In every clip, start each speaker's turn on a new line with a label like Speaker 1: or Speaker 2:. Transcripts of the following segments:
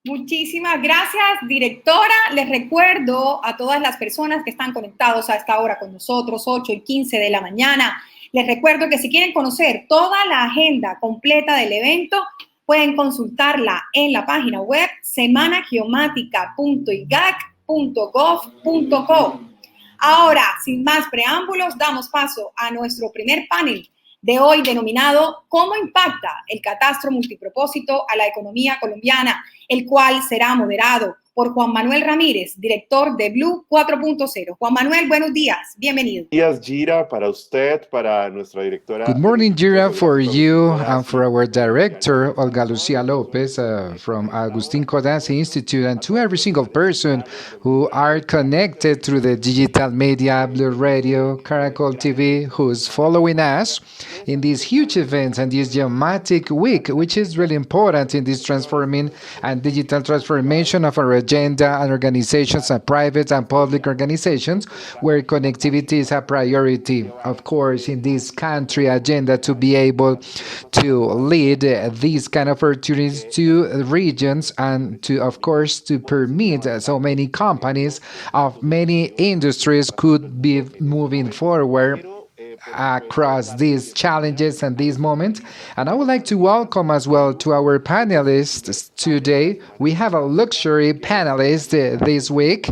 Speaker 1: Muchísimas gracias, directora. Les recuerdo a todas las personas que están conectados a esta hora con nosotros, 8:15 de la mañana. Les recuerdo que si quieren conocer toda la agenda completa del evento, pueden consultarla en la página web semanageomática.igac.gov.co. Ahora, sin más preámbulos, damos paso a nuestro primer panel de hoy denominado ¿Cómo impacta el catastro multipropósito a la economía colombiana?, el cual será moderado por Juan Manuel Ramírez, director de Blue 4.0. Juan Manuel, buenos días, bienvenido.
Speaker 2: Buenos días, Gira, para usted, para nuestra directora.
Speaker 3: Good morning, Gira, for you and for our director, Olga Lucia Lopez, from Agustín Codazzi Institute, and to every single person who are connected through the digital media, Blue Radio, Caracol TV, who's following us in this huge event and this dramatic week, which is really important in this transforming and digital transformation of our agenda and organizations and private and public organizations where connectivity is a priority, of course, in this country agenda to be able to lead these kind of opportunities to regions and to, of course, to permit so many companies of many industries could be moving forward across these challenges and these moments. And I would like to welcome as well to our panelists today. We have a luxury panelist this week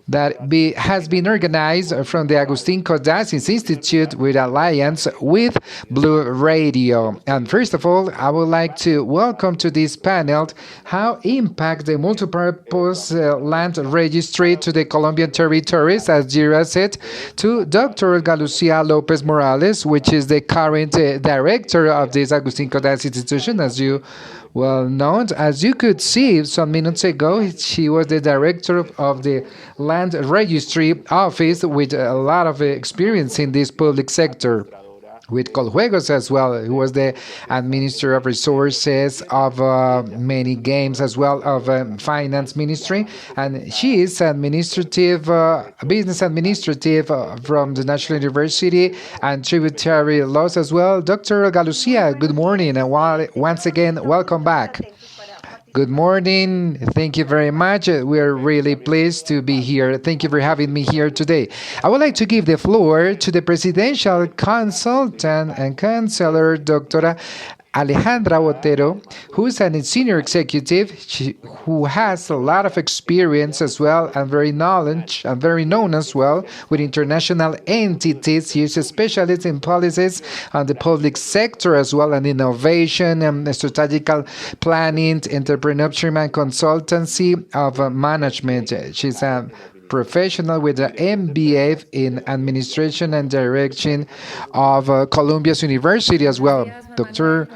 Speaker 3: that has been organized from the Agustín Codazzi Institute with alliance with Blue Radio. And first of all, I would like to welcome to this panel how impact the multipurpose land registry to the Colombian territories, as Gira said, to Dr. Olga Lucia Lopez Morales, which is the current director of this Agustín Codazzi institution, as you well known. As you could see some minutes ago, she was the director of the Land Registry Office with a lot of experience in this public sector. With Coljuegos as well, who was the administrator of resources of many games as well of finance ministry, and she is administrative business administrative from the National University and tributary laws as well. Dr. Olga Lucia, good morning, and once again welcome back. Good morning. Thank you very much. We're really pleased to be here. Thank you for having me here today. I would like to give the floor to the presidential consultant and counselor, Dr. Alejandra Botero, who is a senior executive, who has a lot of experience as well and very known as well with international entities. She is a specialist in policies on the public sector as well and innovation and strategical planning, entrepreneurship and consultancy of management. She's a professional with an MBA in administration and direction of Columbia's University as well. Dr.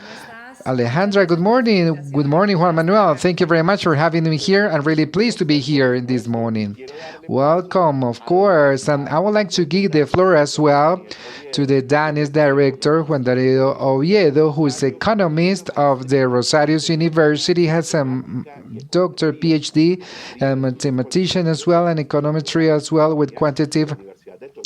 Speaker 3: Alejandra, good morning. Good morning, Juan Manuel. Thank you very much for having me here. I'm really pleased to be here in this morning. Welcome, of course. And I would like to give the floor as well to the Danish director, Juan Darío Oviedo, who is economist of the Rosarios University, has a doctor, PhD, a mathematician as well, and econometry as well with quantitative,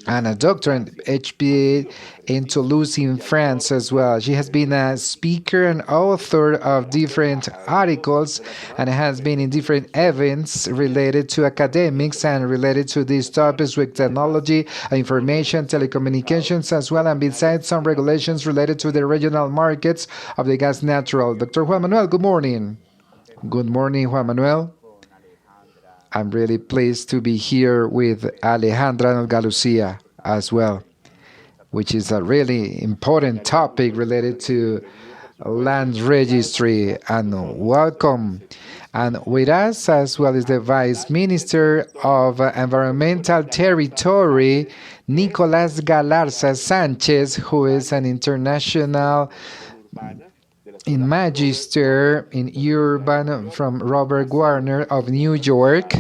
Speaker 3: and a doctorate HBA in Toulouse in France as well. She has been a speaker and author of different articles and has been in different events related to academics and related to these topics with technology, information, telecommunications as well, and besides some regulations related to the regional markets of the gas natural. Dr. Juan Manuel, good morning. Good morning, Juan Manuel. I'm really pleased to be here with Alejandra and Olga Lucia as well, which is a really important topic related to land registry. And welcome. And with us as well is the Vice Minister of Environmental Territory, Nicolás Galarza Sanchez, who is an international in Magister in Urban from Robert Warner of New York,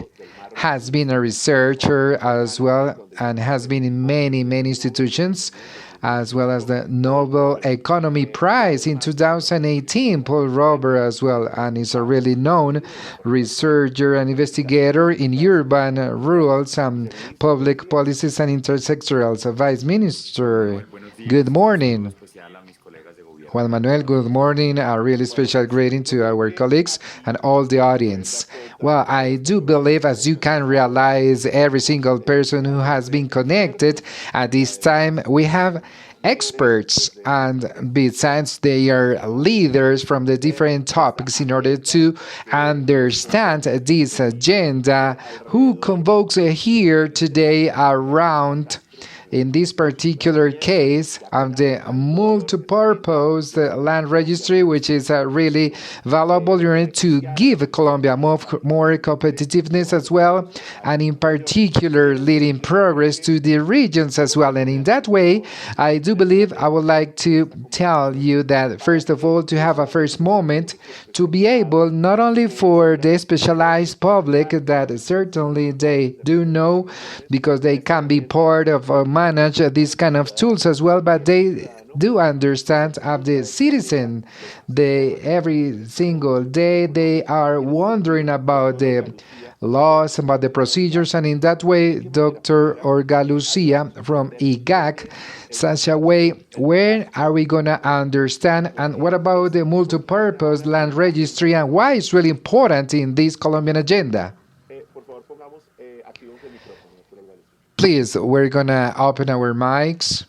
Speaker 3: has been a researcher as well and has been in many institutions, as well as the Nobel Economy Prize in 2018, Paul Robert as well, and is a really known researcher and investigator in urban, rural, and public policies and intersectorals. Vice Minister, good morning. Juan Manuel, good morning. A really special greeting to our colleagues and all the audience. Well, I do believe, as you can realize, every single person who has been connected at this time, we have experts, and besides, they are leaders from the different topics in order to understand this agenda, who convokes here today around, in this particular case, the multi-purpose land registry, which is really valuable in order to give Colombia more competitiveness as well, and in particular leading progress to the regions as well. And in that way, I do believe I would like to tell you that, first of all, to have a first moment to be able, not only for the specialized public that certainly they do know because they can be part of manage these kind of tools as well, but they do understand of the citizen. They every single day they are wondering about the laws, about the procedures, and in that way, Dr. Olga Lucia from IGAC, such a way, where are we going to understand, and what about the multipurpose land registry, and why it's really important in this Colombian agenda? Please, we're going to open our mics.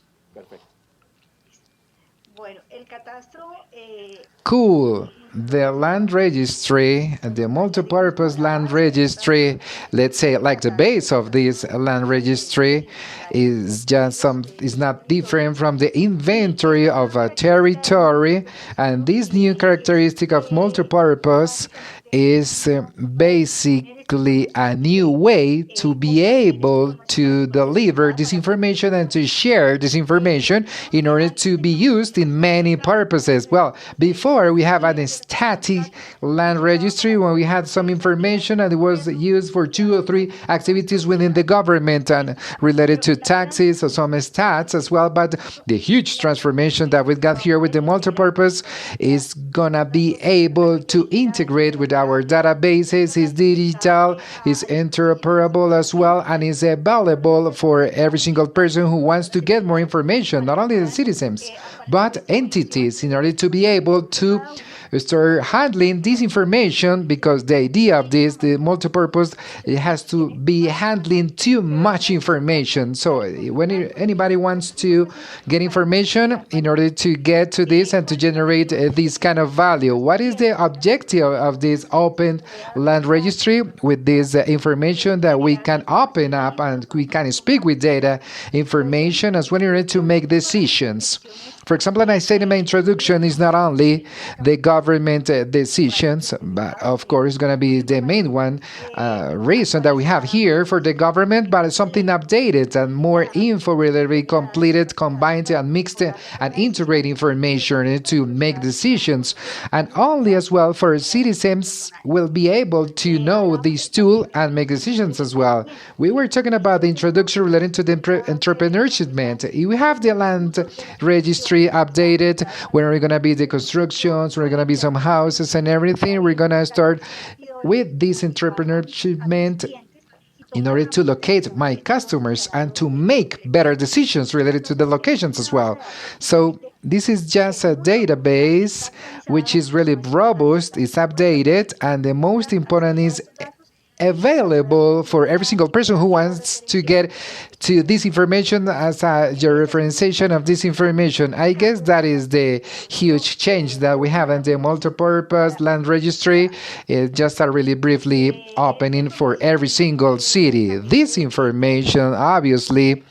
Speaker 3: Cool. The land registry, the multipurpose land registry, let's say like the base of this land registry is is not different from the inventory of a territory, and this new characteristic of multipurpose is basically a new way to be able to deliver this information and to share this information in order to be used in many purposes. Well, before we have a static land registry when we had some information and it was used for 2 or 3 activities within the government and related to taxes or some stats as well. But the huge transformation that we got here with the multipurpose is gonna be able to integrate with our databases, is digital, is interoperable as well, and is available for every single person who wants to get more information, not only the citizens, but entities, in order to be able to start handling this information, because the idea of this, the multipurpose, it has to be handling too much information. So when anybody wants to get information in order to get to this and to generate this kind of value, what is the objective of this open land registry? With this information that we can open up and we can speak with data information as well in order to make decisions. For example, and I said in my introduction, is not only the government decisions, but of course it's going to be the main one reason that we have here for the government, but it's something updated and more info will be completed, combined and mixed and integrated information to make decisions. And only as well for citizens will be able to know this tool and make decisions as well. We were talking about the introduction related to the entrepreneurship. We have the land registry updated, where are going to be the constructions, where are going to be some houses and everything. We're going to start with this entrepreneurship in order to locate my customers and to make better decisions related to the locations as well. So this is just a database which is really robust, is updated, and the most important is available for every single person who wants to get to this information as a georeferencing of this information. I guess that is the huge change that we have in the multipurpose land registry. It's just a really briefly opening for every single city. This information obviously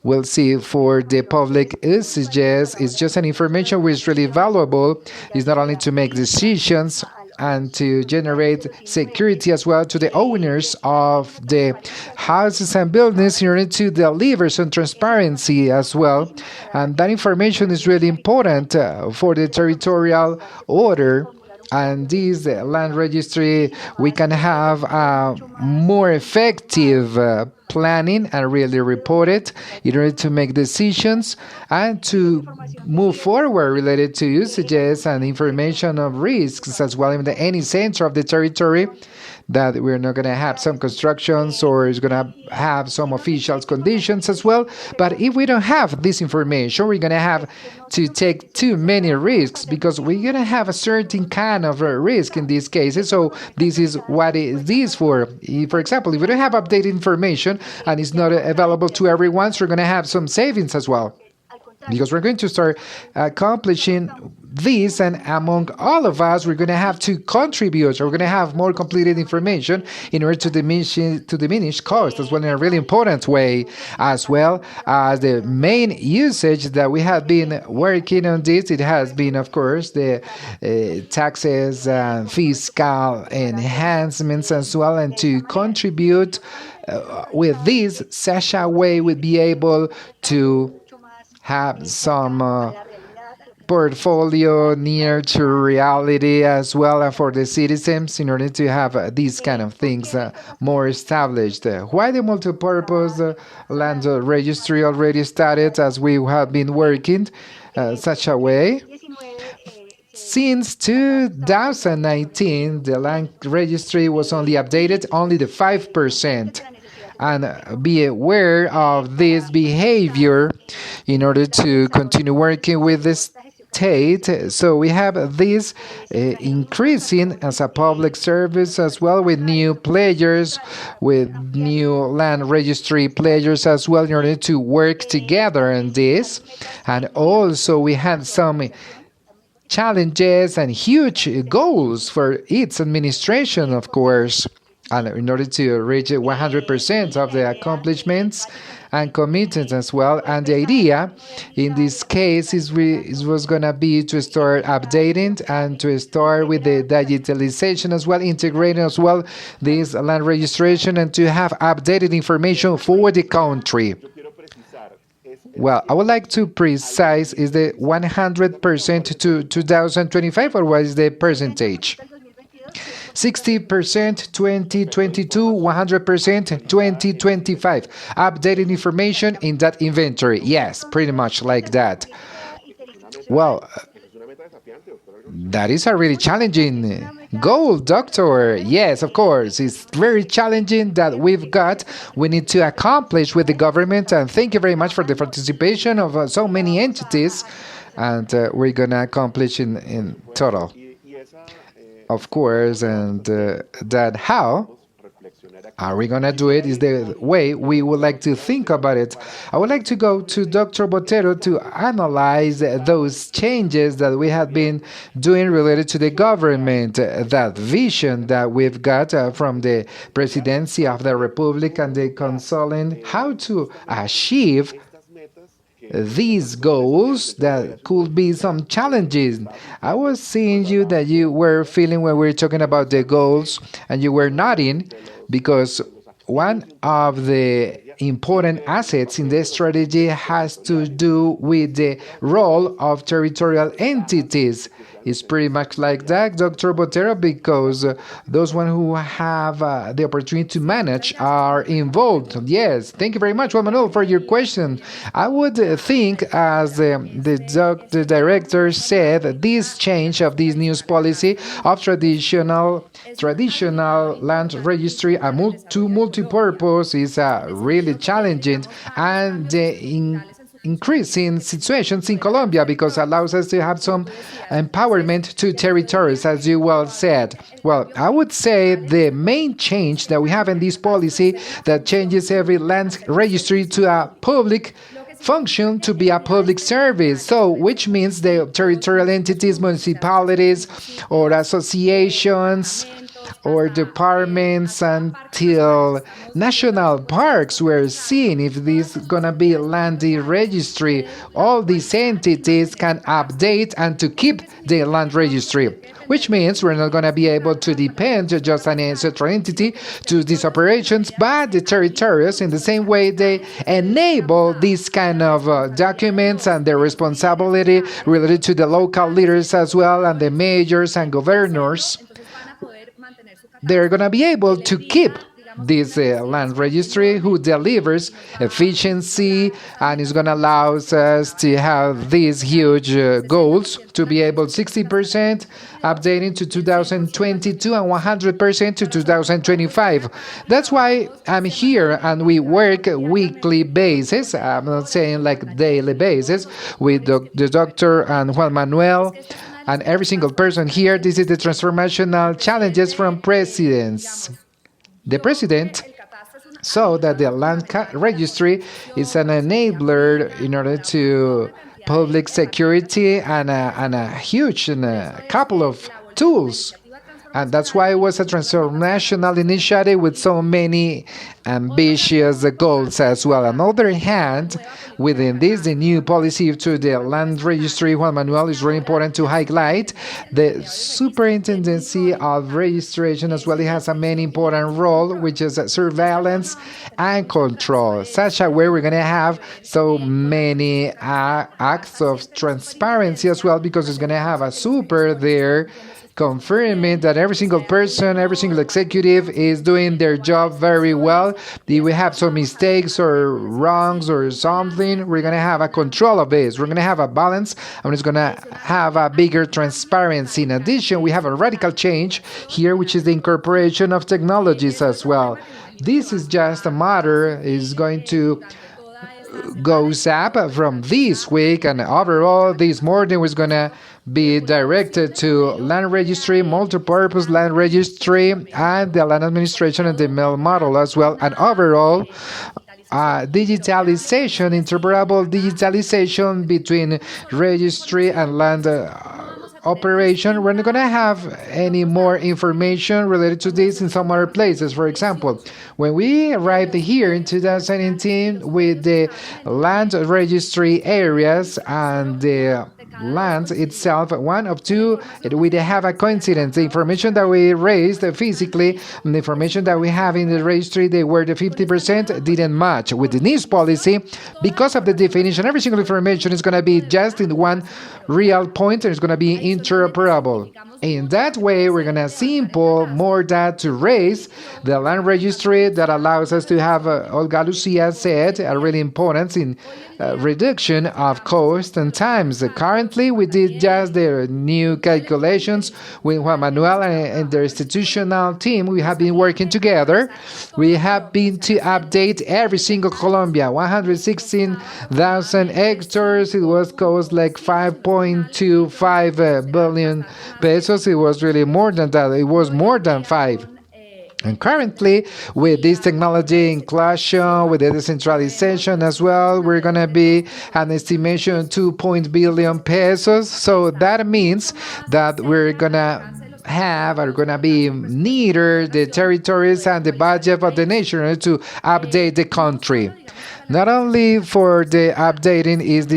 Speaker 3: we'll see for the public usages is just an information which is really valuable. It's not only to make decisions and to generate security as well to the owners of the houses and buildings in order to deliver some transparency as well. And that information is really important for the territorial order. And this land registry, we can have a more effective planning and really report it in order to make decisions and to move forward related to usages and information of risks as well in any center of the territory, that we're not going to have some constructions or is going to have some official conditions as well. But if we don't have this information, we're going to have to take too many risks because we're going to have a certain kind of risk in these cases. So this is what it is for. For example, if we don't have updated information and it's not available to everyone, so we're going to have some savings as well, because we're going to start accomplishing this, and among all of us, we're going to have to contribute. We're going to have more completed information in order to diminish cost as well in a really important way, as well as the main usage that we have been working on this. It has been, of course, the taxes and fiscal enhancements as well, and to contribute with this, such a way we'd be able to have some portfolio near to reality as well, and for the citizens in order to have these kind of things more established. Why the multi-purpose land registry already started, as we have been working such a way? Since 2019, the land registry was only updated only the 5%. And be aware of this behavior in order to continue working with the state. So we have this increasing as a public service as well, with new players, with new land registry players as well, in order to work together on this. And also we had some challenges and huge goals for its administration, of course, and in order to reach 100% of the accomplishments and commitments as well. And the idea in this case was going to be to start updating and to start with the digitalization as well, integrating as well this land registration, and to have updated information for the country. Well, I would like to precise, is the 100% to 2025, or what is the percentage? 60% 2022, 100% 2025. Updated information in that inventory. Yes, pretty much like that. Well, that is a really challenging goal, Doctor. Yes, of course. It's very challenging that we need to accomplish with the government. And thank you very much for the participation of so many entities. And we're going to accomplish in total. Of course, and that how are we going to do it is the way we would like to think about it. I would like to go to Dr. Botero to analyze those changes that we have been doing related to the government, that vision that we've got from the presidency of the Republic and the consulate, how to achieve these goals that could be some challenges. I was seeing you that you were feeling when we were talking about the goals, and you were nodding, because one of the important assets in the strategy has to do with the role of territorial entities. It's pretty much like that, Dr. Botero, because those one who have the opportunity to manage are involved. Yes, thank you very much, Juan Manuel, for your question. I would think, as the director said, this change of this news policy of traditional land registry to multi-purpose is really challenging, and increasing situations in Colombia, because it allows us to have some empowerment to territories, as you well said. Well, I would say the main change that we have in this policy that changes every land registry to a public function, to be a public service. So, which means the territorial entities, municipalities, or associations, or departments, until national parks were seen. If this is going to be land registry, all these entities can update and to keep the land registry, which means we're not going to be able to depend just on a central entity to these operations, but the territories, in the same way, they enable these kind of documents and their responsibility related to the local leaders as well, and the mayors and governors. They're going to be able to keep this land registry who delivers efficiency and is going to allow us to have these huge goals to be able 60% updating to 2022 and 100% to 2025. That's why I'm here and we work weekly basis. I'm not saying like daily basis with the doctor and Juan Manuel and every single person here. This is the transformational challenges from presidents. The president saw that the land registry is an enabler in order to public security and a huge and a couple of tools. And that's why it was a transformational initiative with so many ambitious goals as well. On the other hand, within this, the new policy to the land registry, Juan Manuel, is really important to highlight the superintendency of registration as well. It has a main important role, which is surveillance and control. Such a way we're going to have so many acts of transparency as well, because it's going to have a super there confirming that every single person, every single executive is doing their job very well. If we have some mistakes or wrongs or something, we're going to have a control of this. We're going to have a balance and it's going to have a bigger transparency. In addition, we have a radical change here, which is the incorporation of technologies as well. This is just a matter is going to goes up from this week, and overall this morning was going to be directed to land registry, multi-purpose land registry, and the land administration and the mail model as well. And overall, digitalization, interoperable digitalization between registry and land operation. We're not going to have any more information related to this in some other places. For example, when we arrived here in 2018 with the land registry areas and the land itself, one of two, we have a coincidence. The information that we raised physically and the information that we have in the registry, they were the 50% didn't match. With the NIS policy, because of the definition, every single information is going to be just in one real point and it's going to be interoperable. In that way, we're going to simple more data to raise the land registry that allows us to have, Olga Lucia said, a really important in reduction of cost and times. Currently, we did just the new calculations with Juan Manuel and the institutional team. We have been working together. We have been to update every single Colombia, 116,000 hectares. It was cost like 5.25 billion pesos. It was really more than that. It was more than 5. And currently, with this technology inclusion, with the decentralization as well, we're going to be an estimation 2 billion pesos. So that means that we're going to have are going to be neither the territories and the budget of the nation to update the country. Not only for the updating is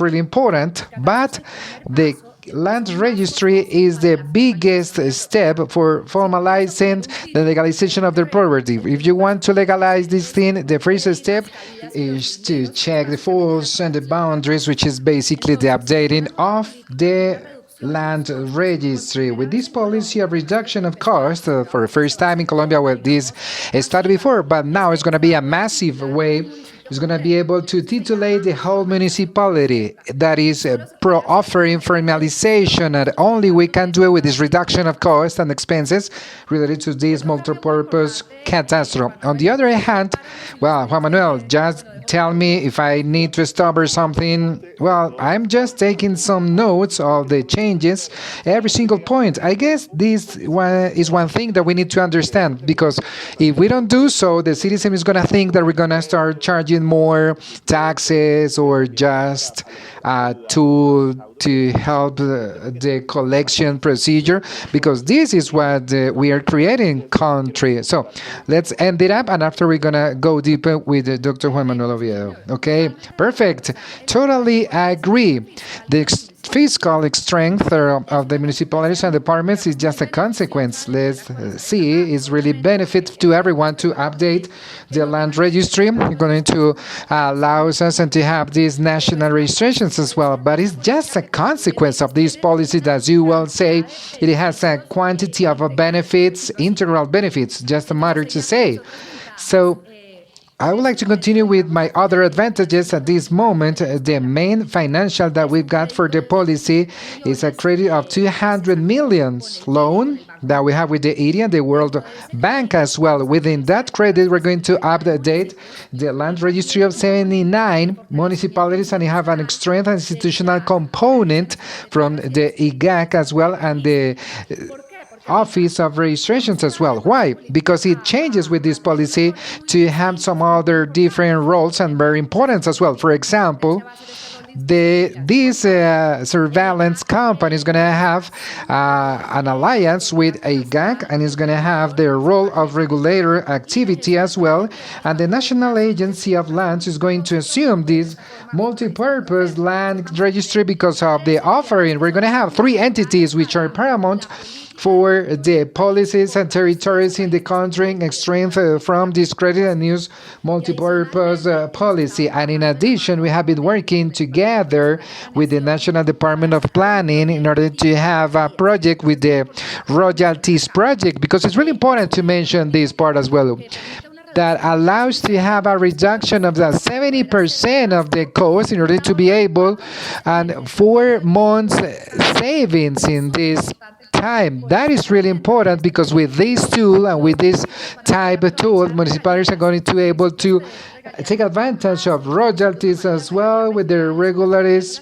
Speaker 3: really important, but the land registry is the biggest step for formalizing the legalization of the property. If you want to legalize this thing, the first step is to check the faults and the boundaries, which is basically the updating of the land registry. With this policy of reduction of cost for the first time in Colombia, well, this started before, but now it's going to be a massive way. It's going to be able to titulate the whole municipality. That is offering formalization, and only we can do it with this reduction of cost and expenses related to this multi-purpose catastro. On the other hand, well, Juan Manuel, just tell me if I need to stop or something. Well, I'm just taking some notes of the changes, every single point. I guess this is one thing that we need to understand, because if we don't do so, the citizen is going to think that we're going to start charging more taxes or just a tool to help the collection procedure, because this is what we are creating country. So let's end it up, and after we're gonna go deeper with Dr. Juan Manuel Oviedo. Okay, perfect. Totally agree. The fiscal strength of the municipalities and departments is just a consequence. Let's see, it's really benefit to everyone to update the land registry. We're going to allow us and to have these national registrations as well. But it's just a consequence of this policy that, as you will say, it has a quantity of benefits, integral benefits, just a matter to say. So I would like to continue with my other advantages at this moment. The main financial that we've got for the policy is a credit of 200 million loan that we have with the EDI and the World Bank as well. Within that credit, we're going to update the land registry of 79 municipalities, and you have an strength institutional component from the IGAC as well and the Office of Registrations as well. Why? Because it changes with this policy to have some other different roles and very important as well. For example, this surveillance company is going to have an alliance with a GAC and is going to have their role of regulator activity as well. And the National Agency of Lands is going to assume this multi-purpose land registry because of the offering. We're going to have three entities which are paramount for the policies and territories in the country, strength from this credit and use multi-purpose policy. And in addition, we have been working together with the National Department of Planning in order to have a project with the royalties project, because it's really important to mention this part as well, that allows to have a reduction of the 70% of the cost in order to be able and 4 months savings in this time. That is really important because with this tool and with this type of tool, municipalities are going to be able to take advantage of royalties as well with the regularities.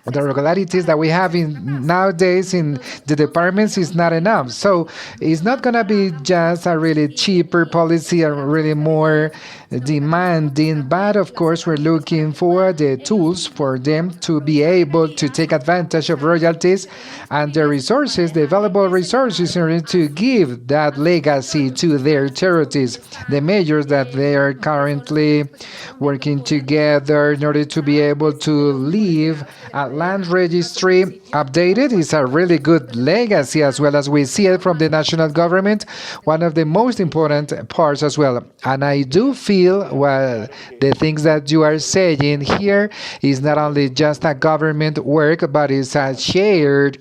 Speaker 3: The regularities that we have in nowadays in the departments is not enough. So it's not going to be just a really cheaper policy, a really more demanding, but of course we're looking for the tools for them to be able to take advantage of royalties and the resources, the available resources in order to give that legacy to their charities. The measures that they are currently working together in order to be able to leave a land registry updated is a really good legacy, as well as we see it from the national government, one of the most important parts as well. And I do feel well, the things that you are saying here is not only just a government work, but it's a shared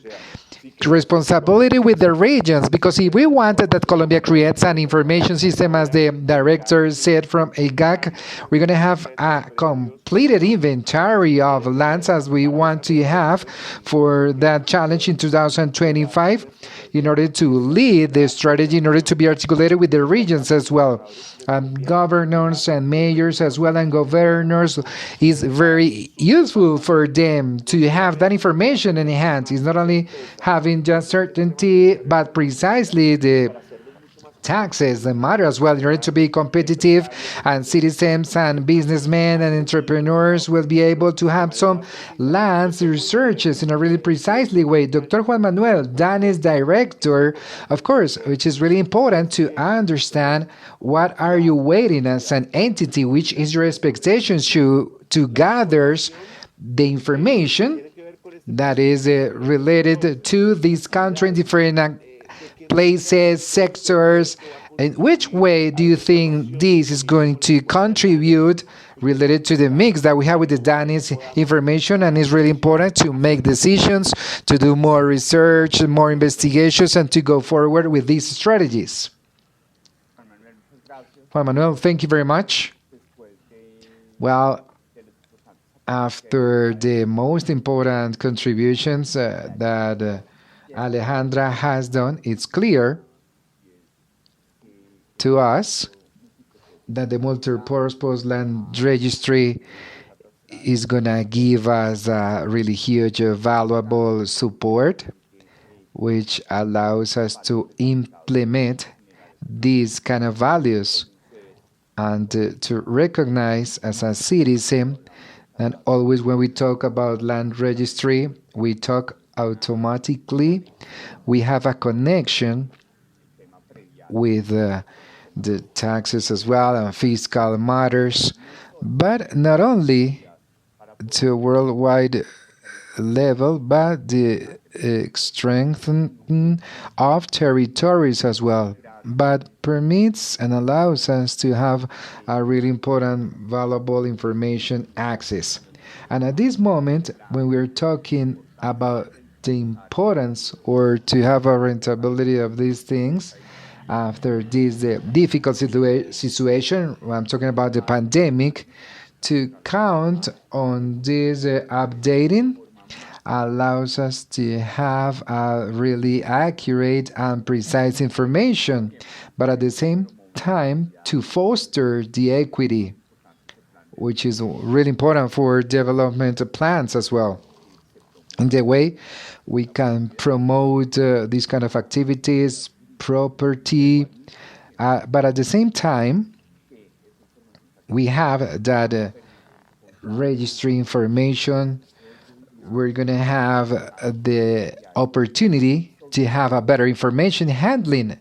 Speaker 3: responsibility with the regions, because if we wanted that Colombia creates an information system, as the director said from AGAC, we're going to have a completed inventory of lands as we want to have for that challenge in 2025 in order to lead the strategy, in order to be articulated with the regions as well. Governors and mayors as well, and governors is very useful for them to have that information in hand. It's not only having just certainty, but precisely the taxes that matter as well in order to be competitive, and citizens and businessmen and entrepreneurs will be able to have some lands researches in a really precisely way. Dr. Juan Manuel, DANE's director, of course, which is really important to understand what are you waiting as an entity, which is your expectations to gather the information that is related to this country in different places, sectors. In which way do you think this is going to contribute related to the mix that we have with the Danish information? And it's really important to make decisions, to do more research, more investigations, and to go forward with these strategies. Juan Manuel, thank you very much. Well, after the most important contributions that Alejandra has done, it's clear to us that the multi-purpose land registry is going to give us a really huge, valuable support, which allows us to implement these kind of values and to recognize as a citizen. And always when we talk about land registry, we talk automatically, we have a connection with the taxes as well and fiscal matters, but not only to worldwide level, but the strengthening of territories as well, but permits and allows us to have a really important, valuable information access. And at this moment, when we're talking about the importance or to have a rentability of these things, after this difficult situation, I'm talking about the pandemic, to count on this updating allows us to have a really accurate and precise information, but at the same time to foster the equity, which is really important for development plans as well. In the way we can promote these kind of activities, property, but at the same time, we have that registry information. We're going to have the opportunity to have a better information handling.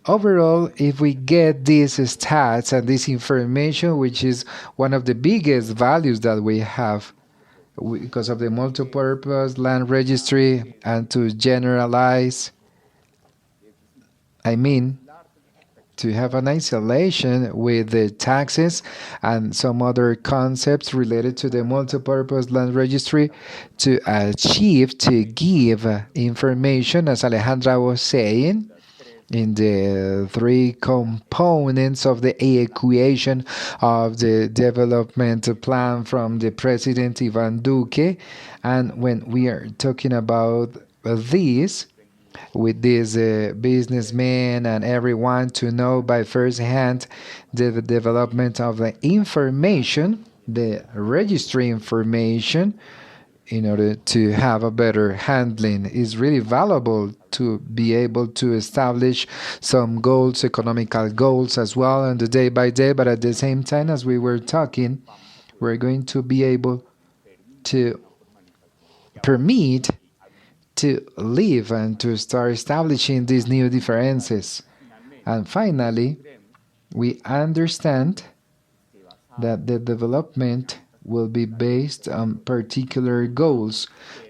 Speaker 3: Overall, if we get these stats and this information, which is one of the biggest values that we have, because of the multi-purpose land registry, and to generalize, I mean, to have an isolation with the taxes and some other concepts related to the multi-purpose land registry to achieve, to give information, as Alejandra was saying, in the three components of the equation of the development plan from the President Ivan Duque. And when we are talking about this, with these businessmen and everyone to know by first hand the development of the information, the registry information, in order to have a better handling, is really valuable to be able to establish some goals, economical goals as well, on the day by day. But at the same time, as we were talking, we're going to be able to permit to live and to start establishing these new differences. And finally, we understand that the development will be based on particular goals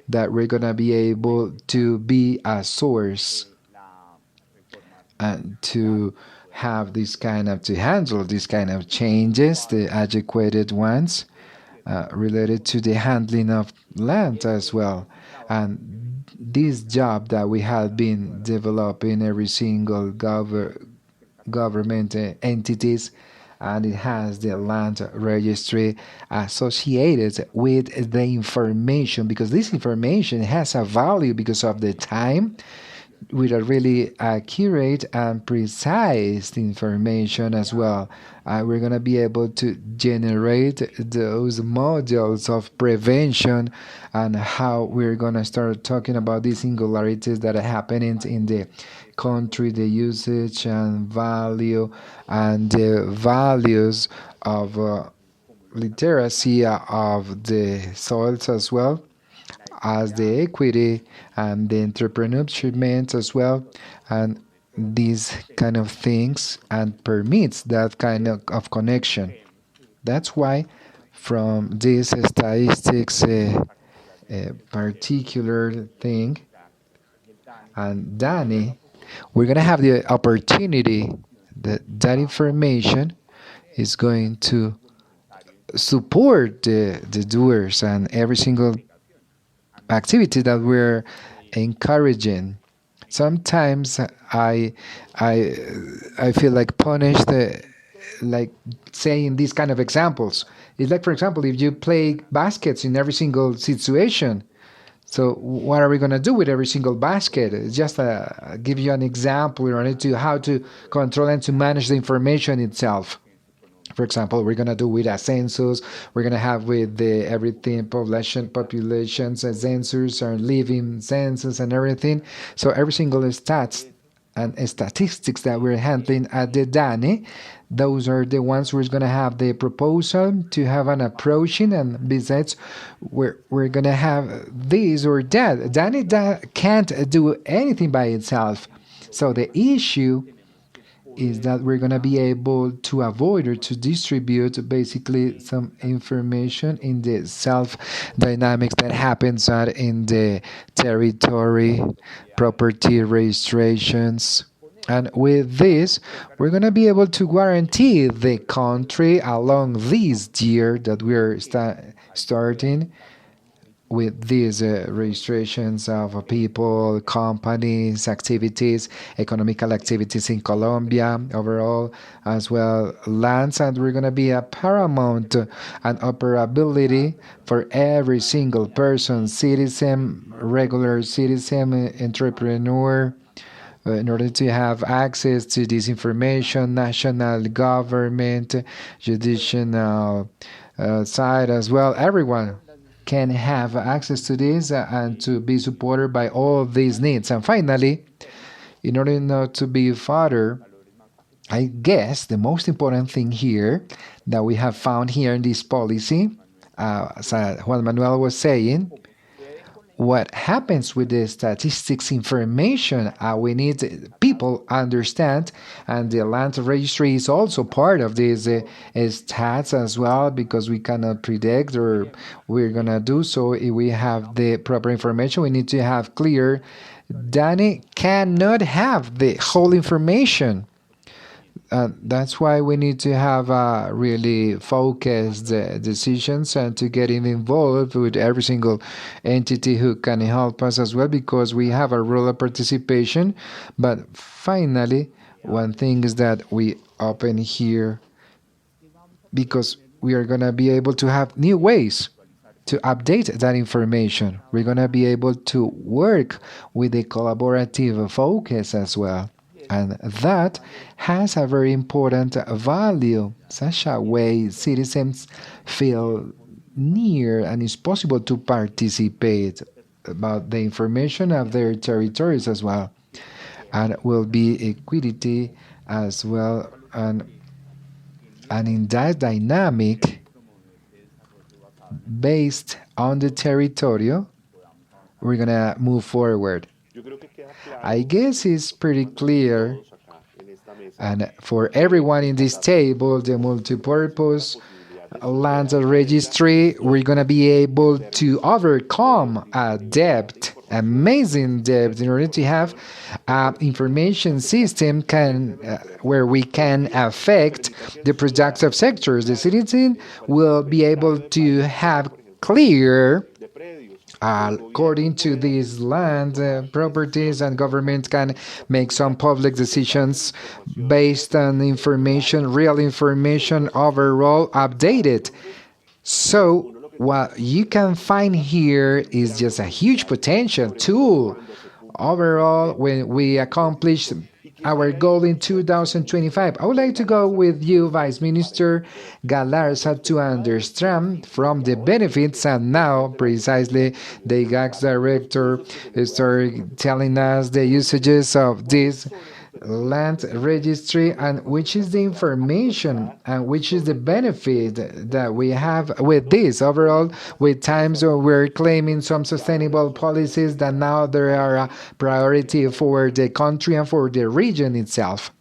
Speaker 3: that we're going to be able to be a source and to have this kind of, to handle this kind of changes, the adequate ones, related to the handling of land as well. And this job that we have been developing every single government entities, and it has the land registry associated with the information, because this information has a value because of the time, with a really accurate and precise information as well. We're going to be able to generate those modules of prevention, and how we're going to start talking about these singularities that are happening in the country, the usage and value, and the values of literacy of the soils as well, as the equity and the entrepreneurship as well, and these kind of things, and permits that kind of connection. That's why from this statistics particular thing, and Danny, we're going to have the opportunity that that information is going to support the doers and every single activity that we're encouraging. Sometimes I feel like punished, like saying these kind of examples. It's like, for example, if you play baskets in every single situation, so what are we going to do with every single basket? Just give you an example related to how to control and to manage the information itself. For example, we're going to do with a census, we're going to have with the everything, populations, census, and living census and everything. So every single stats and statistics that we're handling at the DANE, those are the ones we're going to have the proposal to have an approaching, and besides, we're going to have this or that. DANE can't do anything by itself. So the issue is that we're going to be able to avoid or to distribute basically some information in the self dynamics that happens out in the territory, property registrations. And with this, we're going to be able to guarantee the country along this year that we're starting with these registrations of people, companies, activities, economical activities in Colombia overall, as well lands, and we're going to be a paramount and operability for every single person, citizen, regular citizen, entrepreneur, in order to have access to this information, national government, judicial side as well, everyone can have access to this and to be supported by all these needs. And finally, in order not to be further, I guess the most important thing here that we have found here in this policy, as Juan Manuel was saying, what happens with the statistics information, we need people understand, and the land registry is also part of these stats as well, because we cannot predict or we're gonna do so. If we have the proper information, we need to have clear. Danny cannot have the whole information. That's why we need to have really focused decisions and to get involved with every single entity who can help us as well, because we have a role of participation. But finally, one thing is that we open here because we are going to be able to have new ways to update that information. We're going to be able to work with a collaborative focus as well. And that has a very important value. Such a way citizens feel near and it's possible to participate about the information of their territories as well. And will be equity as well. And in that dynamic, based on the territory, we're going to move forward. I guess it's pretty clear, and for everyone in this table, the multipurpose land registry, we're going to be able to overcome a debt, amazing debt, in order to have an information system where we can affect the productive sectors. The citizen will be able to have clear according to these land properties, and government can make some public decisions based on information, real information, overall updated. So what you can find here is just a huge potential tool. Overall, when we accomplish our goal in 2025. I would like to go with you, Vice Minister Galarza, to understand from the benefits, and now precisely the GACS director started telling us the usages of this land registry and which is the information and which is the benefit that we have with this overall, with times where we're claiming some sustainable policies that now there are a priority for the country and for the region itself.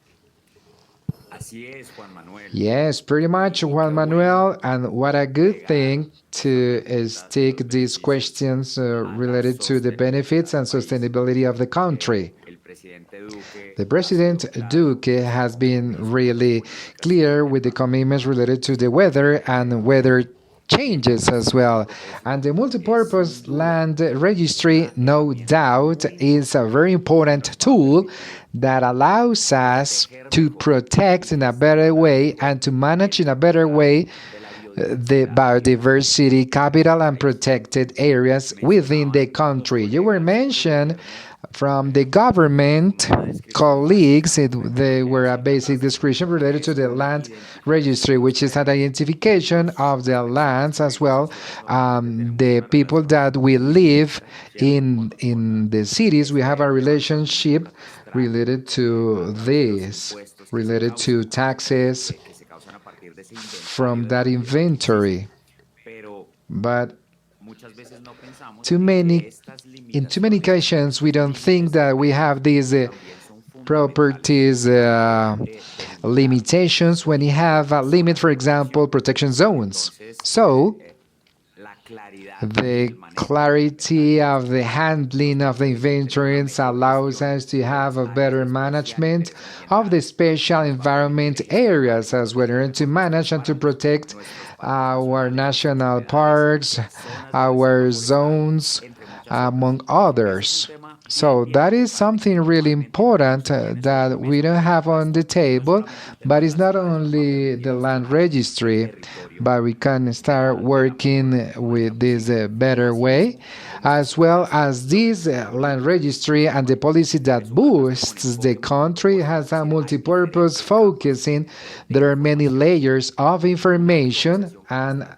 Speaker 3: Yes, pretty much, Juan Manuel, and what a good thing to stick these questions related to the benefits and sustainability of the country. The President Duque has been really clear with the commitments related to the weather and weather changes as well. And the multipurpose land registry, no doubt, is a very important tool that allows us to protect in a better way and to manage in a better way the biodiversity capital and protected areas within the country. You were mentioned from the government colleagues, they were a basic description related to the land registry, which is an identification of the lands as well. The people that we live in the cities, we have a relationship related to this, related to taxes from that inventory. But in too many occasions, we don't think that we have these properties limitations when you have a limit, for example, protection zones. So, the clarity of the handling of the inventories allows us to have a better management of the special environment areas as well, and to manage and to protect our national parks, our zones, among others. So that is something really important that we don't have on the table, but it's not only the land registry, but we can start working with this better way, as well as this land registry and the policy that boosts the country has a multi-purpose focusing. There are many layers of information, and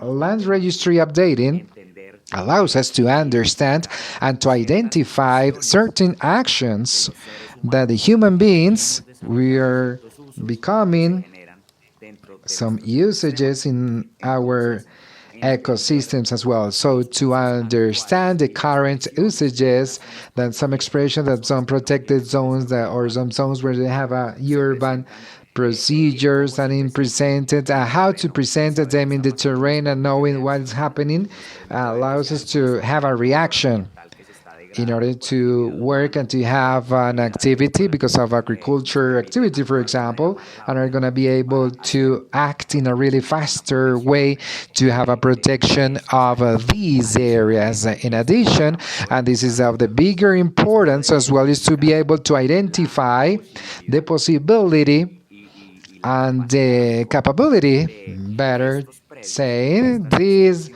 Speaker 3: land registry updating allows us to understand and to identify certain actions that the human beings we are becoming some usages in our ecosystems as well. So to understand the current usages, that some expression that some protected zones that, or some zones where they have a urban procedures and in presented how to present them in the terrain, and knowing what is happening allows us to have a reaction in order to work and to have an activity because of agriculture activity, for example, and are going to be able to act in a really faster way to have a protection of these areas. In addition, and this is of the bigger importance as well, is to be able to identify the possibility and the capability, better saying, these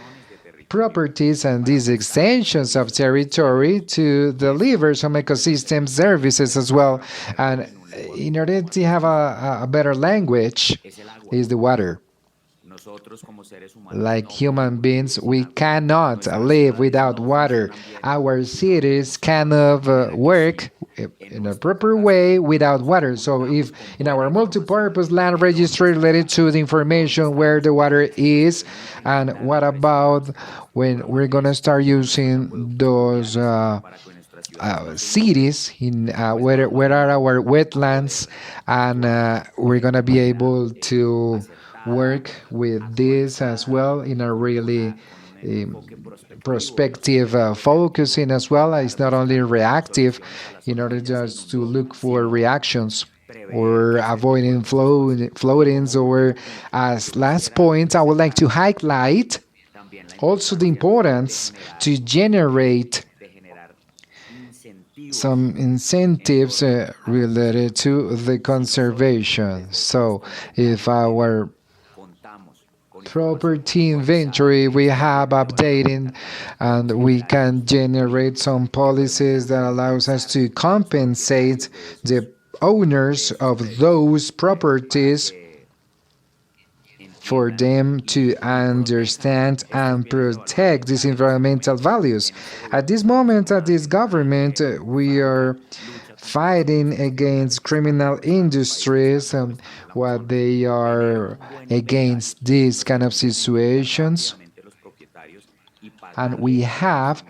Speaker 3: properties and these extensions of territory to deliver some ecosystem services as well. And in order to have a better language is the water. Like human beings, we cannot live without water. Our cities cannot work in a proper way without water. So if in our multi-purpose land registry related to the information where the water is, and what about when we're going to start using those cities in where are our wetlands, and we're going to be able to work with this as well in a really prospective focusing as well. It's not only reactive in order just to look for reactions or avoiding floatings, or as last point I would like to highlight also the importance to generate some incentives related to the conservation. So if our property inventory we have updating, and we can generate some policies that allows us to compensate the owners of those properties for them to understand and protect these environmental values. At this moment, at this government, we are fighting against criminal industries, what they are against these kind of situations, and we have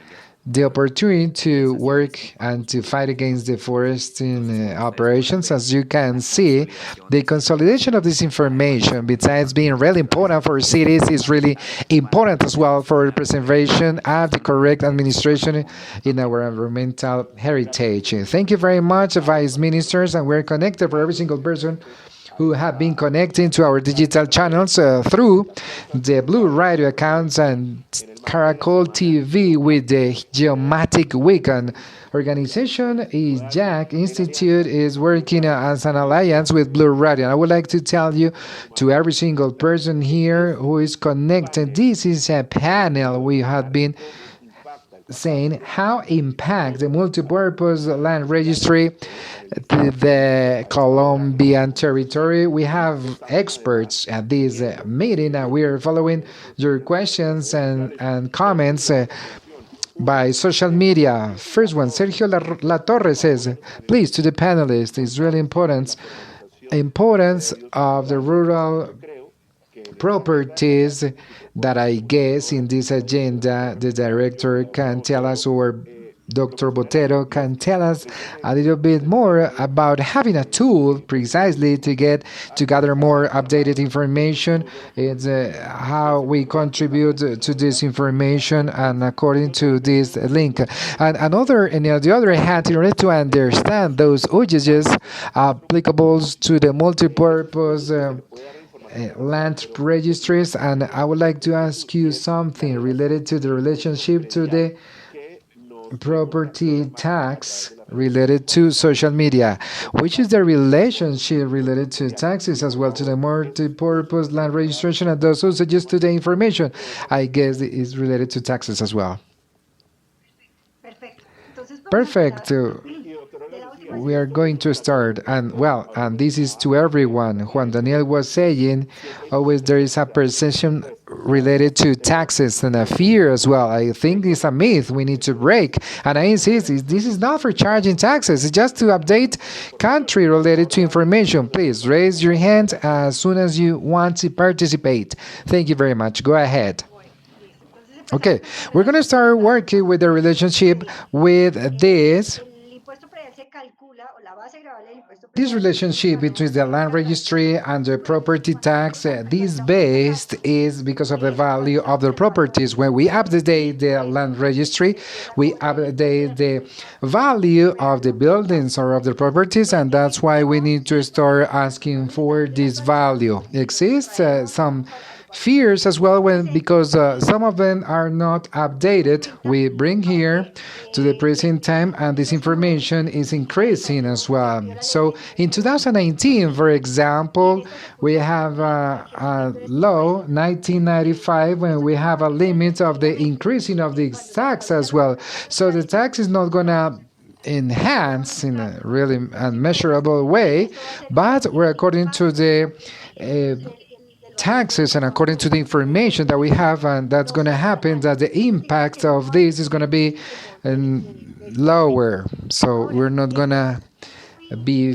Speaker 3: the opportunity to work and to fight against deforesting operations. As you can see, the consolidation of this information, besides being really important for cities, is really important as well for the preservation and the correct administration in our environmental heritage. Thank you very much, Vice Ministers, and we're connected for every single person who have been connecting to our digital channels through the Blue Radio accounts and Caracol TV with the Geomatic Weekend organization. Is Jack Institute is working as an alliance with Blue Radio. And I would like to tell you to every single person here who is connected, this is a panel we have been saying how impact the multipurpose land registry the Colombian territory. We have experts at this meeting, and we are following your questions and comments by social media. First one, Sergio La Torre says, please, to the panelists, it's really importance of the rural properties that I guess in this agenda the director can tell us, or Dr. Botero can tell us a little bit more about having a tool precisely to gather more updated information. It's how we contribute to this information and according to this link. And the other hand, in order to understand those usages applicable to the multi-purpose land registries, and I would like to ask you something related to the relationship to the property tax related to social media, which is the relationship related to taxes as well to the multi-purpose land registration and those usages to the information. I guess it is related to taxes as well. Perfect. We are going to start, and this is to everyone. Juan Daniel was saying, always there is a perception related to taxes and a fear as well. I think it's a myth we need to break, and I insist, this is not for charging taxes, it's just to update country related to information. Please raise your hand as soon as you want to participate. Thank you very much. Go ahead. Okay, we're going to start working with the relationship with this relationship between the land registry and the property tax. This based is because of the value of the properties. When we update the land registry, we update the value of the buildings or of the properties, and that's why we need to start asking for this value. Exists some fears as well because some of them are not updated. We bring here to the present time, and this information is increasing as well. So in 2019, for example, we have a law 1995 when we have a limit of the increasing of the tax as well. So the tax is not going to enhance in a really unmeasurable way, but we're according to the taxes and according to the information that we have, and that's going to happen, that the impact of this is going to be lower. So we're not going to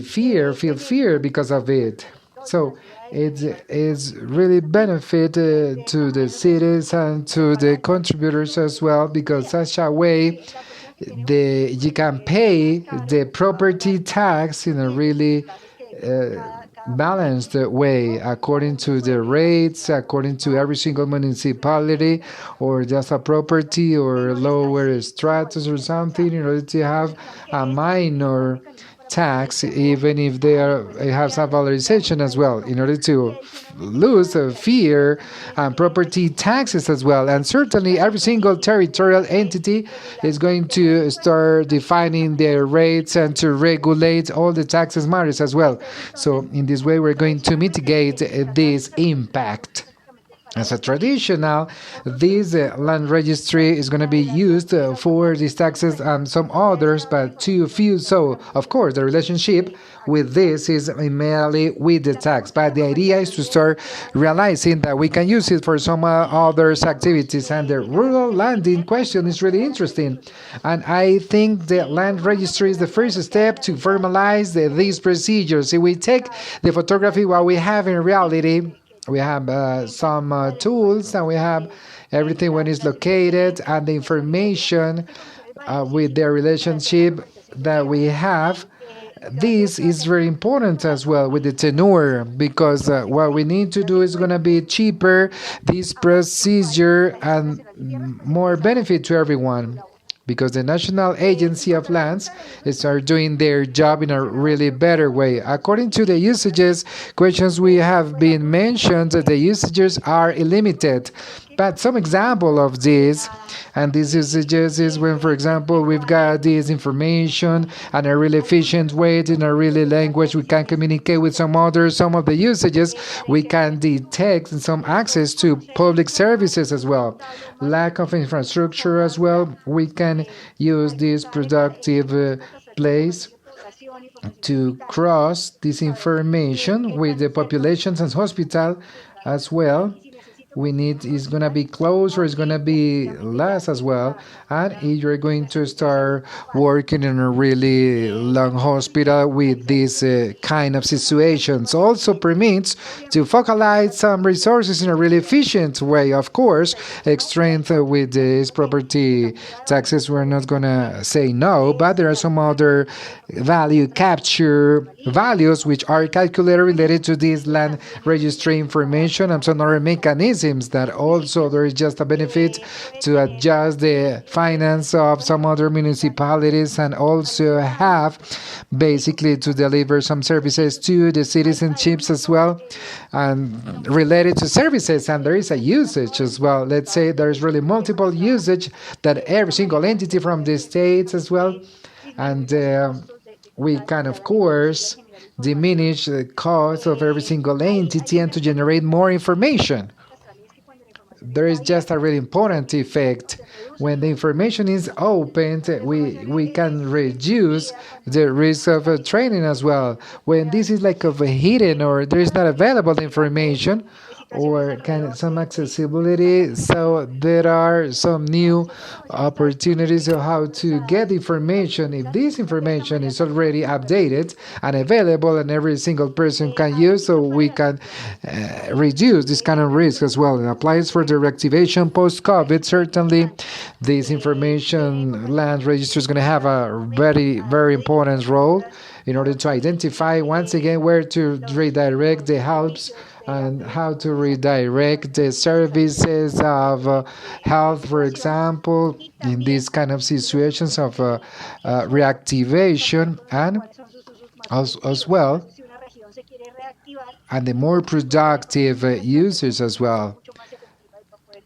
Speaker 3: feel fear because of it. So it's really benefit to the cities and to the contributors as well, because such a way you can pay the property tax in a really balanced way according to the rates, according to every single municipality, or just a property or lower stratus or something, in order to have a minor tax, even if it has a valorization as well, in order to lose fear and property taxes as well. And certainly every single territorial entity is going to start defining their rates and to regulate all the taxes matters as well. So in this way, we're going to mitigate this impact. As a traditional, this land registry is going to be used for these taxes and some others, but too few. So, of course, the relationship with this is immediately with the tax. But the idea is to start realizing that we can use it for some other activities. And the rural land in question is really interesting. And I think the land registry is the first step to formalize these procedures. If we take the photography, what we have in reality, we have some tools, and we have everything when it's located and the information with the relationship that we have. This is very important as well with the tenure, because what we need to do is going to be cheaper, this procedure, and more benefit to everyone, because the National Agency of Lands are doing their job in a really better way. According to the usages questions we have been mentioned, the usages are illimited. But some example of this, and these usages is when, for example, we've got this information and a really efficient way in a really language we can communicate with some others. Some of the usages we can detect some access to public services as well. Lack of infrastructure as well. We can use this productive place to cross this information with the populations and hospital as well. we need is going to be close or it's going to be less as well. And if you're going to start working in a really long hospital with these kind of situations, also permits to focalize some resources in a really efficient way. Of course, strength with these property taxes, we're not going to say no, but there are some other value capture values which are calculated related to this land registry information and some other mechanisms that also there is just a benefit to adjust the finance of some other municipalities and also have basically to deliver some services to the citizenships as well and related to services, and there is a usage as well. Let's say there's really multiple usage that every single entity from the states as well, and we can of course diminish the cost of every single entity and to generate more information. There is just a really important effect. When the information is opened, we can reduce the risk of training as well. When this is like of a hidden or there is not available information, or kind of some accessibility. So there are some new opportunities of how to get information. If this information is already updated and available and every single person can use, so we can reduce this kind of risk as well. It applies for the reactivation post-COVID. Certainly, this information land register is going to have a very, very important role in order to identify once again where to redirect the helps and how to redirect the services of health, for example, in these kind of situations of reactivation, and as well, and the more productive users as well.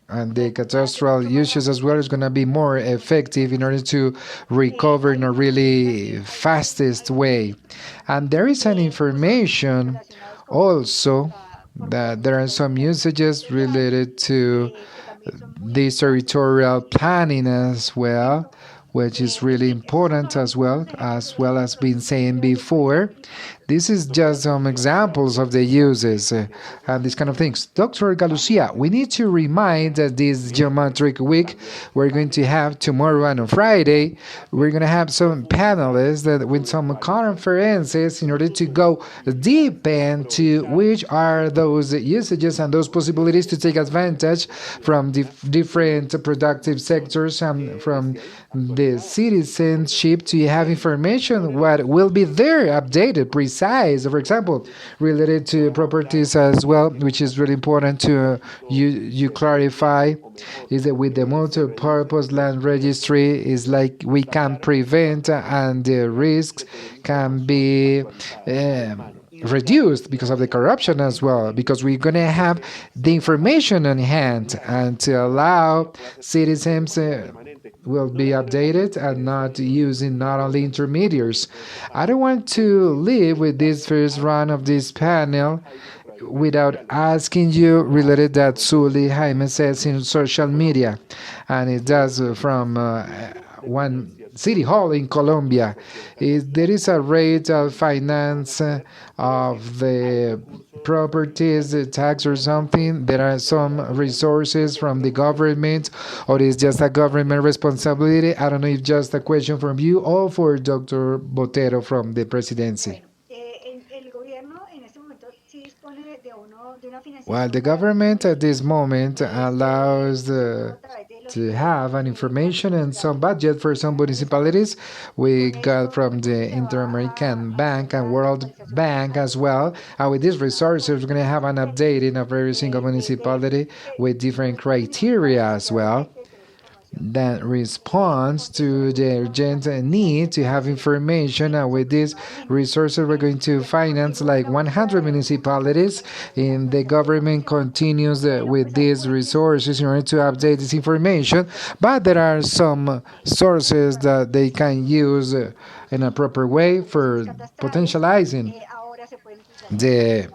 Speaker 3: And the catastrophic users as well is going to be more effective in order to recover in a really fastest way. And there is an information also that there are some usages related to this territorial planning as well, which is really important as well as been saying before. This is just some examples of the uses and these kind of things. Dr. Galucia, we need to remind that this geometric week we're going to have tomorrow and on Friday, we're going to have some panelists that with some conferences in order to go deep into which are those usages and those possibilities to take advantage from different productive sectors and from the citizenship to have information what will be there updated precise, for example, related to properties as well, which is really important to you clarify, is that with the multi-purpose land registry is like we can prevent and the risks can be reduced because of the corruption as well, because we're going to have the information on hand and to allow citizens will be updated and not using not only intermediaries. I don't want to leave with this first round of this panel without asking you related that Sully Jaime says in social media, and it does from one city hall in Colombia. There is a rate of finance of the properties, the tax or something. There are some resources from the government, or is just a government responsibility. I don't know if just a question from you or for Dr. Botero from the presidency. Well, the government at this moment allows to have an information and some budget for some municipalities. We got from the Inter-American Bank and World Bank as well. And with these resources, we're going to have an update in a very single municipality with different criteria as well that responds to the urgent need to have information. And with these resources, we're going to finance like 100 municipalities. And the government continues with these resources in order to update this information. But there are some sources that they can use in a proper way for potentializing the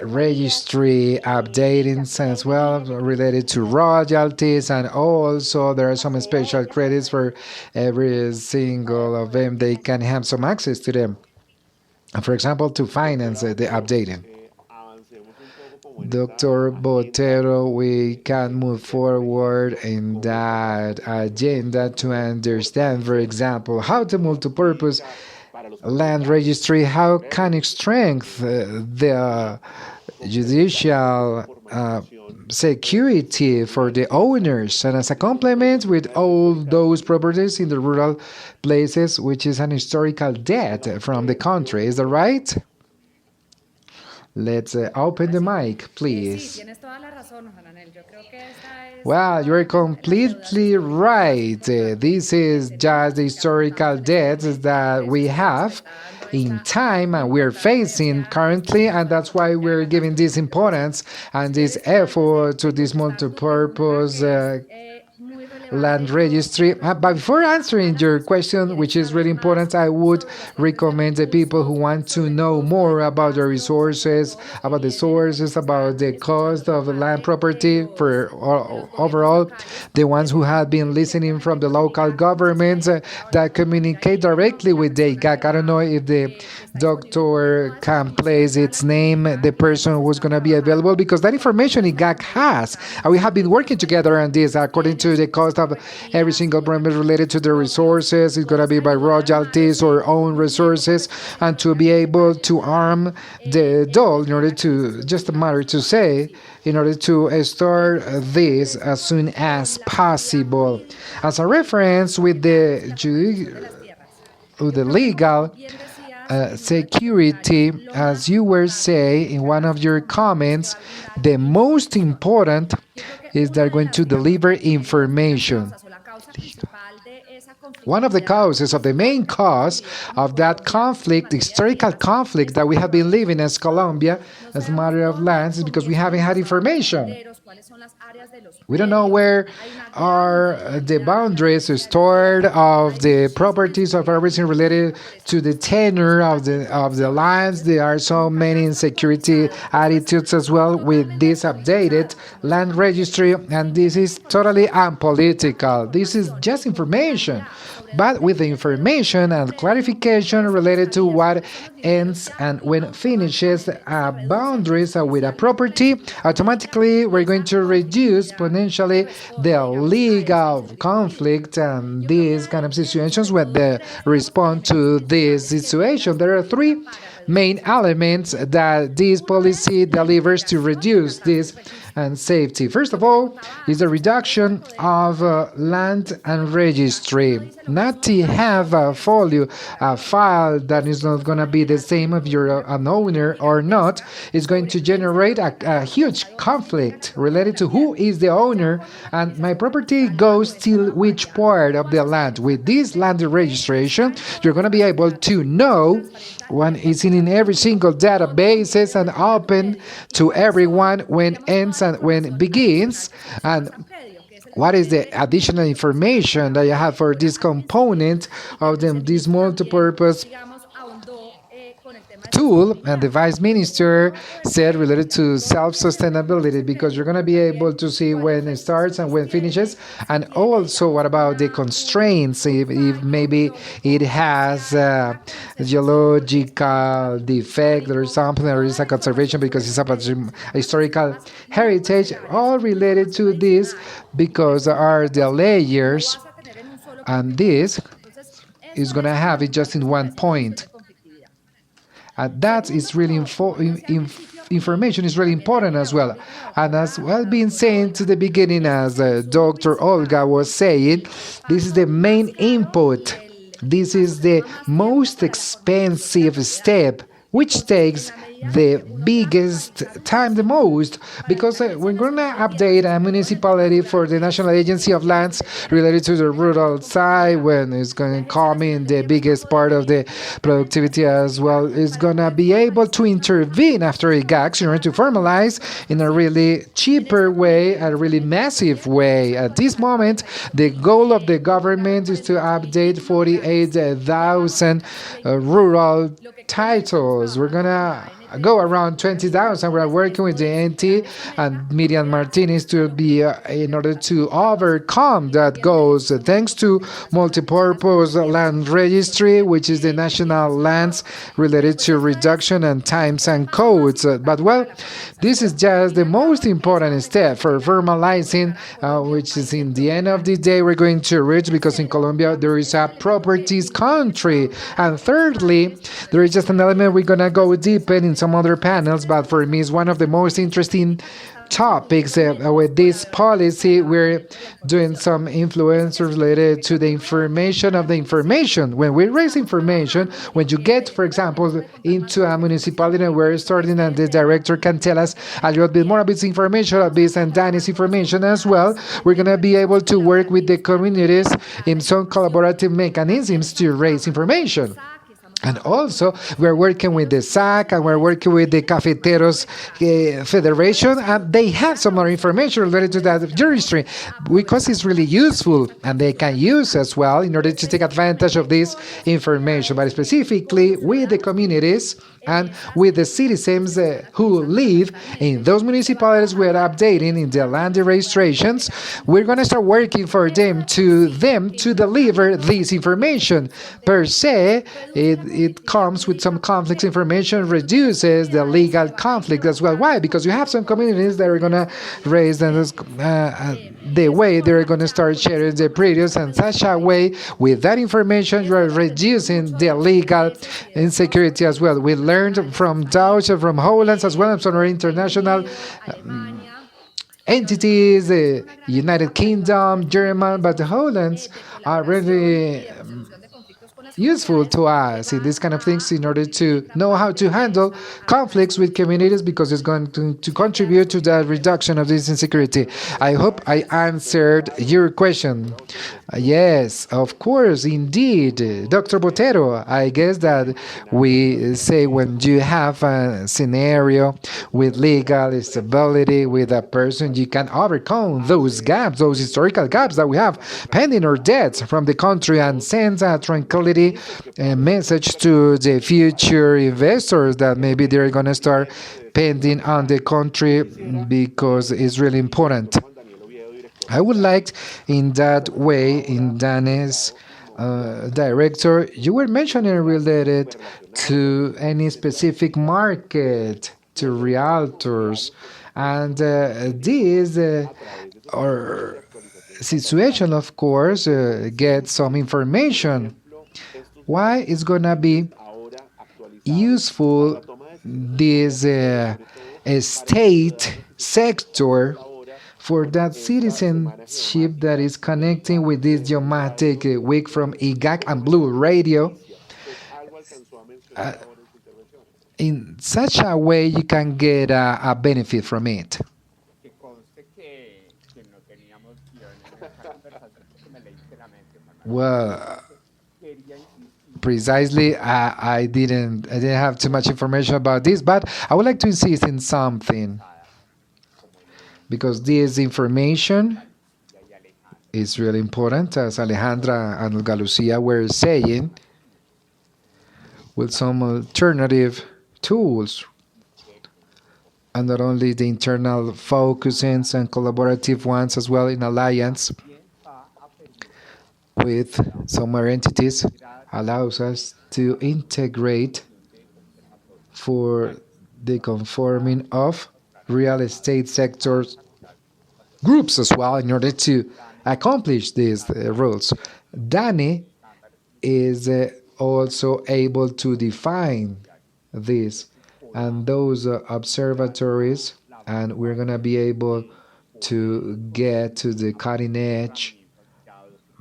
Speaker 3: registry updatings as well related to royalties, and also there are some special credits for every single of them. They can have some access to them, for example, to finance the updating. Dr. Botero, we can move forward in that agenda to understand, for example, how the multipurpose land registry, how can it strengthen the judicial security for the owners, and as a complement with all those properties in the rural places, which is an historical debt from the country. Is that right? Let's open the mic, please. Well, you're completely right. This is just the historical debts that we have in time and we're facing currently, and that's why we're giving this importance and this effort to this multi-purpose land registry. But before answering your question, which is really important, I would recommend the people who want to know more about the resources, about the sources, about the cost of land property for overall, the ones who have been listening from the local governments that communicate directly with the IGAC. I don't know if the doctor can place its name, the person who's going to be available, because that information IGAC has. And we have been working together on this according to the cost of every single permit related to the resources. It's going to be by royalties or own resources, and to be able to arm the doll in order to, just a matter to say, in order to start this as soon as possible. As a reference with the legal security, as you were saying in one of your comments, the most important is they're going to deliver information. One of the causes, of the main cause of that conflict, historical conflict that we have been living as Colombia, as a matter of lands, is because we haven't had information. We don't know where are the boundaries stored of the properties of everything related to the tenure of the lands. There are so many insecurity attitudes as well with this updated land registry, and this is totally unpolitical. This is just information, but with the information and clarification related to what ends and when finishes boundaries with a property, automatically we're going to reduce potentially the legal conflict and these kind of situations when they respond to this situation. There are three main elements that this policy delivers to reduce this and safety. First of all, is the reduction of land and registry. Not to have a file that is not going to be the same if you're an owner or not, is going to generate a huge conflict related to who is the owner and my property goes to which part of the land. With this land registration, you're going to be able to know when it's in every single databases and open to everyone when ends and when begins, and what is the additional information that you have for this component of this multi-purpose tool. And the vice minister said related to self-sustainability, because you're going to be able to see when it starts and when it finishes, and also what about the constraints, if maybe it has a geological defect or something, or is a conservation because it's about historical heritage, all related to this, because there are the layers, and this is going to have it just in one point. That is really information is really important as well. And as well been saying to the beginning, as Dr. Olga was saying, this is the main input. This is the most expensive step, which takes the biggest time the most, because we're going to update a municipality for the National Agency of Lands related to the rural side, when it's going to come in the biggest part of the productivity as well. It's going to be able to intervene after a GACS in order to formalize in a really cheaper way, a really massive way. At this moment, the goal of the government is to update 48,000 rural titles. We're going to go around 20,000. We're working with the NT and Miriam Martinez to be in order to overcome that goals. Thanks to multipurpose land registry, which is the national lands related to reduction and times and codes. But well, this is just the most important step for formalizing, which is in the end of the day we're going to reach, because in Colombia there is a properties country. And thirdly, there is just an element we're gonna go deeper in some other panels, but for me it's one of the most interesting topics. With this policy, we're doing some influence related to the information of the information. When we raise information, when you get, for example, into a municipality and we're starting, and the director can tell us a little bit more about this information, about this and Danny's information as well, we're going to be able to work with the communities in some collaborative mechanisms to raise information. And also, we're working with the SAC and we're working with the Cafeteros Federation, and they have some more information related to that jurisdiction, because it's really useful and they can use as well in order to take advantage of this information, but specifically with the communities and with the citizens who live in those municipalities. We're updating in the land registrations. We're going to start working for them to deliver this information. Per se, it comes with some conflicts. Information reduces the legal conflict as well. Why? Because you have some communities that are going to raise the way they're going to start sharing the previous, and such a way with that information you are reducing the legal insecurity as well. We learned from Dutch, from Holland, as well as from our international entities, the United Kingdom, German, but the Hollands are really useful to us in these kind of things in order to know how to handle conflicts with communities, because it's going to contribute to the reduction of this insecurity. I hope I answered your question. Yes, of course, indeed. Dr. Botero, I guess that we say when you have a scenario with legal stability with a person, you can overcome those gaps, those historical gaps that we have pending or debts from the country, and send a tranquility message to the future investors that maybe they're going to start pending on the country, because it's really important. I would like, in that way, in Danny's director, you were mentioning related to any specific market, to realtors, and this or situation, of course, get some information. Why it's gonna be useful this state sector for that citizenship that is connecting with this geomatic week from IGAC and Blue Radio. In such a way you can get a benefit from it. Well, precisely, I didn't have too much information about this, but I would like to insist in something, because this information is really important, as Alejandra and Olga Lucia were saying, with some alternative tools, and not only the internal focusings and collaborative ones as well in alliance with some other entities, allows us to integrate for the conforming of real estate sectors groups as well in order to accomplish these rules. Danny is also able to define this and those observatories, and we're going to be able to get to the cutting edge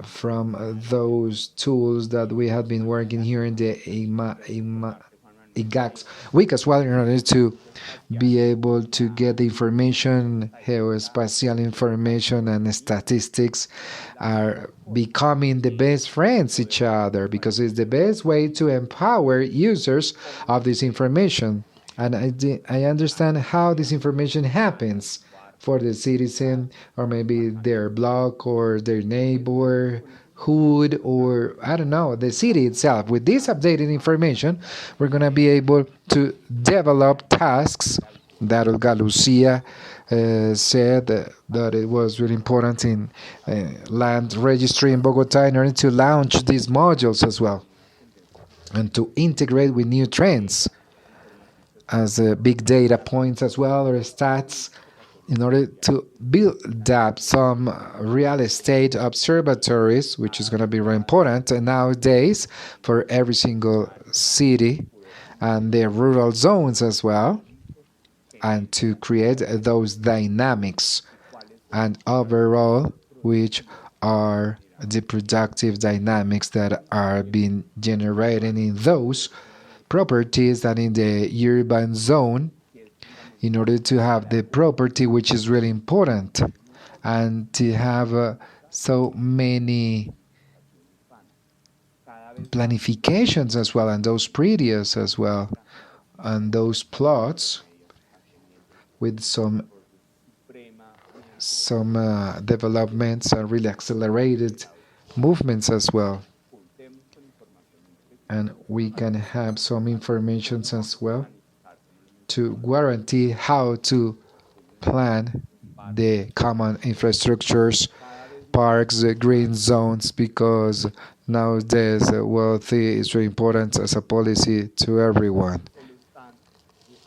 Speaker 3: from those tools that we have been working here in the IGACS week as well, in order to be able to get the information. Geospatial information and statistics are becoming the best friends each other, because it's the best way to empower users of this information. And I understand how this information happens for the citizen, or maybe their block or their neighbor, neighborhood, or I don't know, the city itself. With this updated information, we're going to be able to develop tasks that Olga Lucia said that it was really important in land registry in Bogota in order to launch these modules as well and to integrate with new trends as big data points as well, or stats, in order to build up some real estate observatories, which is going to be very important nowadays for every single city and the rural zones as well, and to create those dynamics and overall, which are the productive dynamics that are being generated in those properties that in the urban zone, in order to have the property, which is really important, and to have so many planifications as well, and those predios as well, and those plots with some developments and really accelerated movements as well. And we can have some information as well to guarantee how to plan the common infrastructures, parks, green zones, because nowadays wealth is very important as a policy to everyone.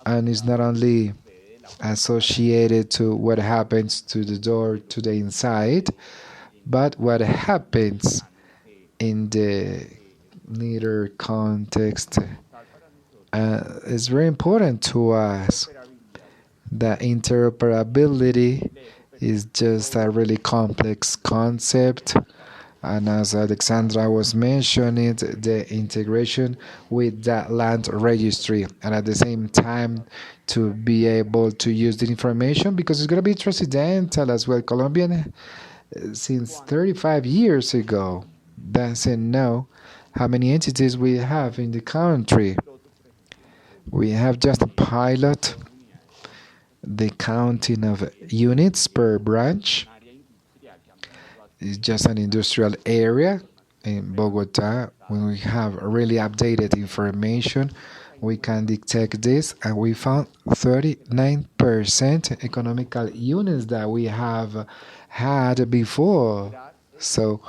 Speaker 3: And it's not only associated to what happens to the door to the inside, but what happens in the nearer context is very important to us. The interoperability is just a really complex concept, and as Alexandra was mentioning, the integration with the land registry, and at the same time to be able to use the information, because it's going to be transcendental as well. Colombian, since 35 years ago, doesn't know how many entities we have in the country. We have just a pilot, the counting of units per branch. It's just an industrial area in Bogota. When we have really updated information, we can detect this, and we found 39% economical units that we have had before. So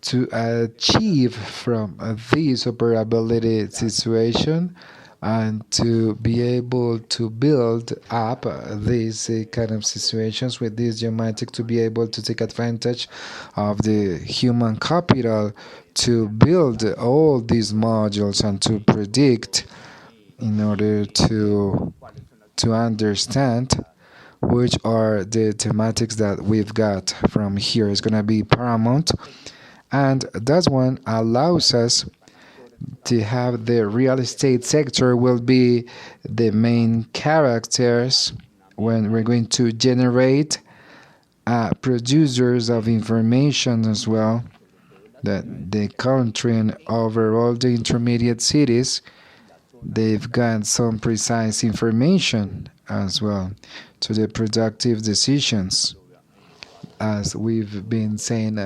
Speaker 3: to achieve from this operability situation and to be able to build up these kind of situations with this geometric, to be able to take advantage of the human capital to build all these modules and to predict, in order to understand which are the thematics that we've got from here, is going to be paramount. And that one allows us to have the real estate sector will be the main characters when we're going to generate producers of information as well, that the country and overall the intermediate cities, they've got some precise information as well to the productive decisions, as we've been saying,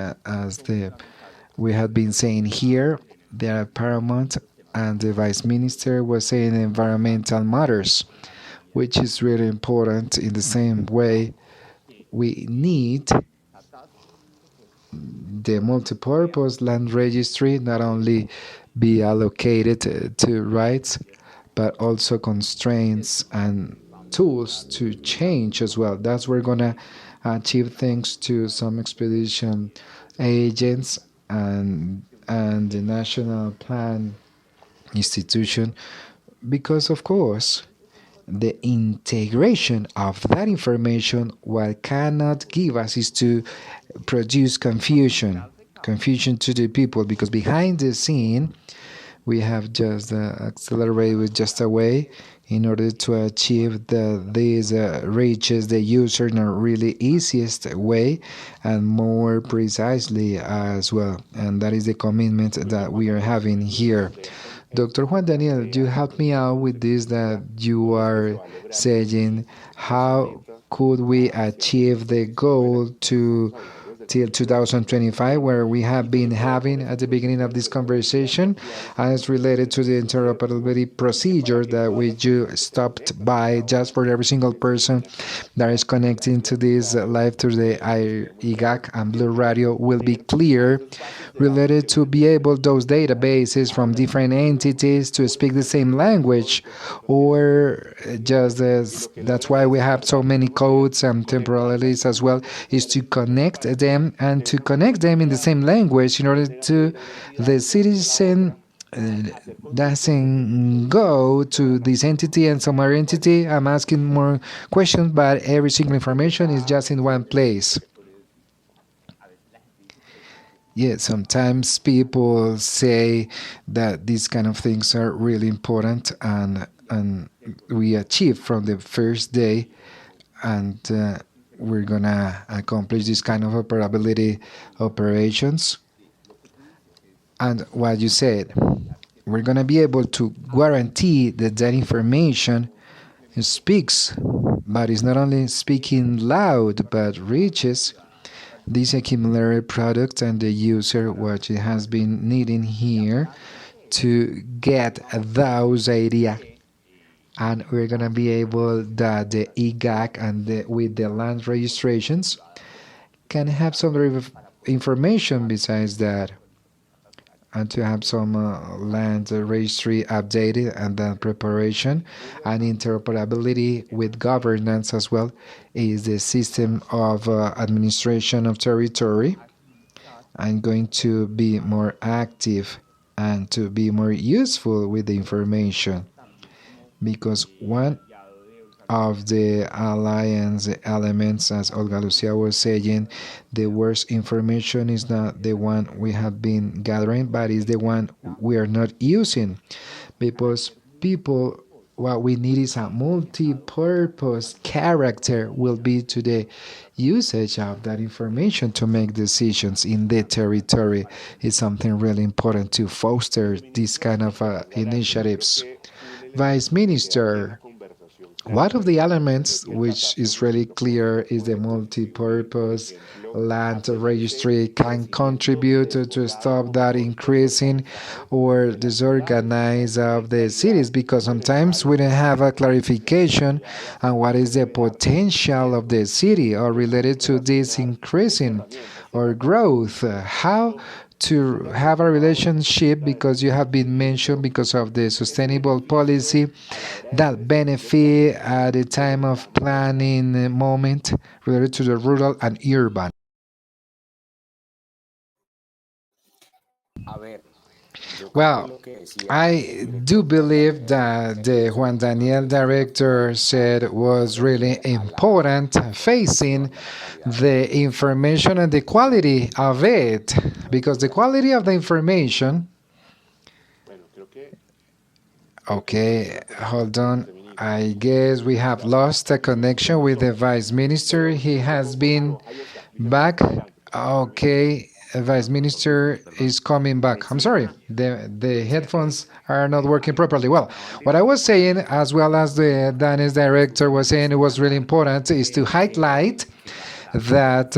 Speaker 3: we had been saying here, they are paramount, and the Vice Minister was saying environmental matters, which is really important. In the same way, we need the multipurpose land registry not only be allocated to rights, but also constraints and tools to change as well. That's where we're going to achieve thanks to some expedition agents and the National Plan Institution, because of course the integration of that information, what cannot give us is to produce confusion to the people, because behind the scene we have just accelerated with just a way in order to achieve these reaches the user in a really easiest way and more precisely as well. And that is the commitment that we are having here. Dr. Juan Daniel, you help me out with this, that you are saying how could we achieve the goal to till 2025, where we have been having at the beginning of this conversation, and it's related to the interoperability procedure that we just stopped by just for every single person that is connecting to this live through the IGAC and Blue Radio will be clear, related to be able those databases from different entities to speak the same language, or just as that's why we have so many codes and temporalities as well, is to connect them and to connect them in the same language in order to the citizen doesn't go to this entity and some other entity. I'm asking more questions, but every single information is just in one place. Yeah, sometimes people say that these kind of things are really important, and we achieve from the first day, and we're gonna accomplish this kind of operability operations. And what you said, we're gonna be able to guarantee that that information speaks, but it's not only speaking loud, but reaches this accumulated product and the user what it has been needing here to get those ideas. And we're gonna be able that the EGAC and with the land registrations can have some information besides that, and to have some land registry updated, and then preparation and interoperability with governance as well is the system of administration of territory. I'm going to be more active and to be more useful with the information, because one of the alliance elements, as Olga Lucia was saying, the worst information is not the one we have been gathering, but is the one we are not using. Because people, what we need is a multi-purpose character will be to the usage of that information to make decisions in the territory. Is something really important to foster these kind of initiatives. Vice Minister, one of the elements which is really clear is the multi-purpose land registry can contribute to stop that increasing or disorganize of the cities, because sometimes we don't have a clarification on what is the potential of the city or related to this increasing or growth. How to have a relationship, because you have been mentioned because of the sustainable policy that benefit at the time of planning moment related to the rural and urban. Well, I do believe that the Juan Daniel director said was really important, facing the information and the quality of it, because the quality of the information. Okay, hold on. I guess we have lost a connection with the Vice Minister. He has been back. Okay, Vice Minister is coming back. I'm sorry, the headphones are not working properly. Well, what I was saying, as well as the Danish director was saying, it was really important, is to highlight that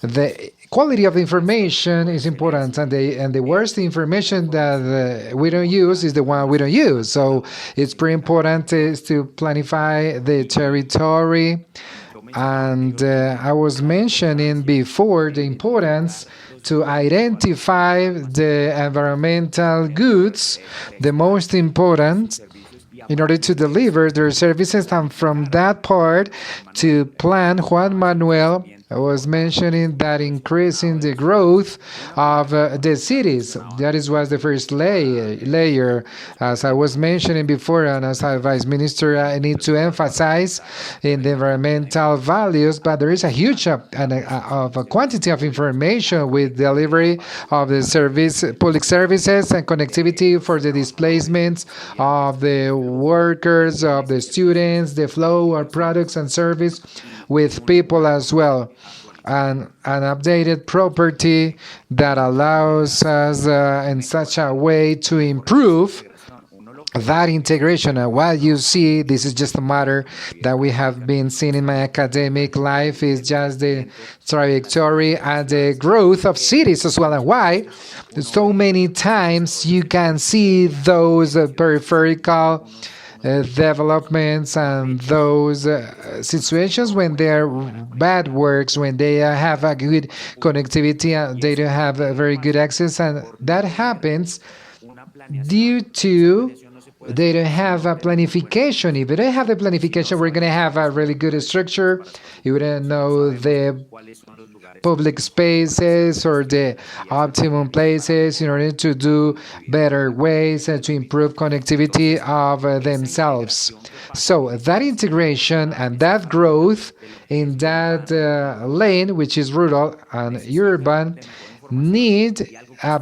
Speaker 3: the quality of the information is important, and the worst information that we don't use is the one we don't use. So it's pretty important is to planify the territory. And I was mentioning before the importance to identify the environmental goods, the most important, in order to deliver their services, and from that part to plan. Juan Manuel was mentioning that increasing the growth of the cities. That was the first layer. As I was mentioning before, and as a Vice Minister, I need to emphasize in the environmental values, but there is a huge of a quantity of information with delivery of the public services and connectivity for the displacements of the workers, of the students, the flow of products and service with people as well, and an updated property that allows us in such a way to improve that integration, what you see, this is just a matter that we have been seeing in my academic life, is just the trajectory and the growth of cities as well. And why? So many times you can see those peripheral developments and those situations when they're bad works, when they have a good connectivity, they don't have a very good access, and that happens due to they don't have a planification. If they don't have the planification, we're going to have a really good structure. You wouldn't know the public spaces or the optimum places in order to do better ways and to improve connectivity of themselves. So that integration and that growth in that lane, which is rural and urban, need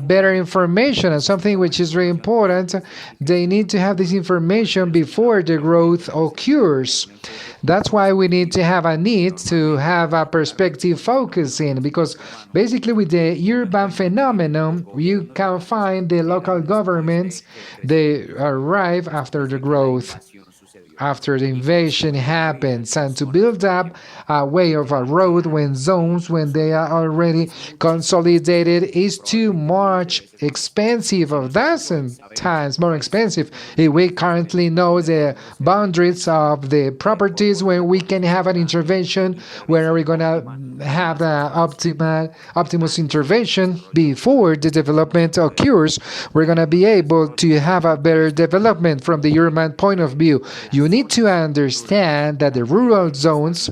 Speaker 3: better information, and something which is very important, they need to have this information before the growth occurs. That's why we need to have a need to have a perspective focusing, because basically with the urban phenomenon, you can find the local governments, they arrive after the growth, after the invasion happens, and to build up a way of a road when zones, when they are already consolidated, is too much expensive, a dozen times more expensive. If we currently know the boundaries of the properties where we can have an intervention, where are we going to have the optimus intervention before the development occurs, we're going to be able to have a better development from the urban point of view. You need to understand that the rural zones,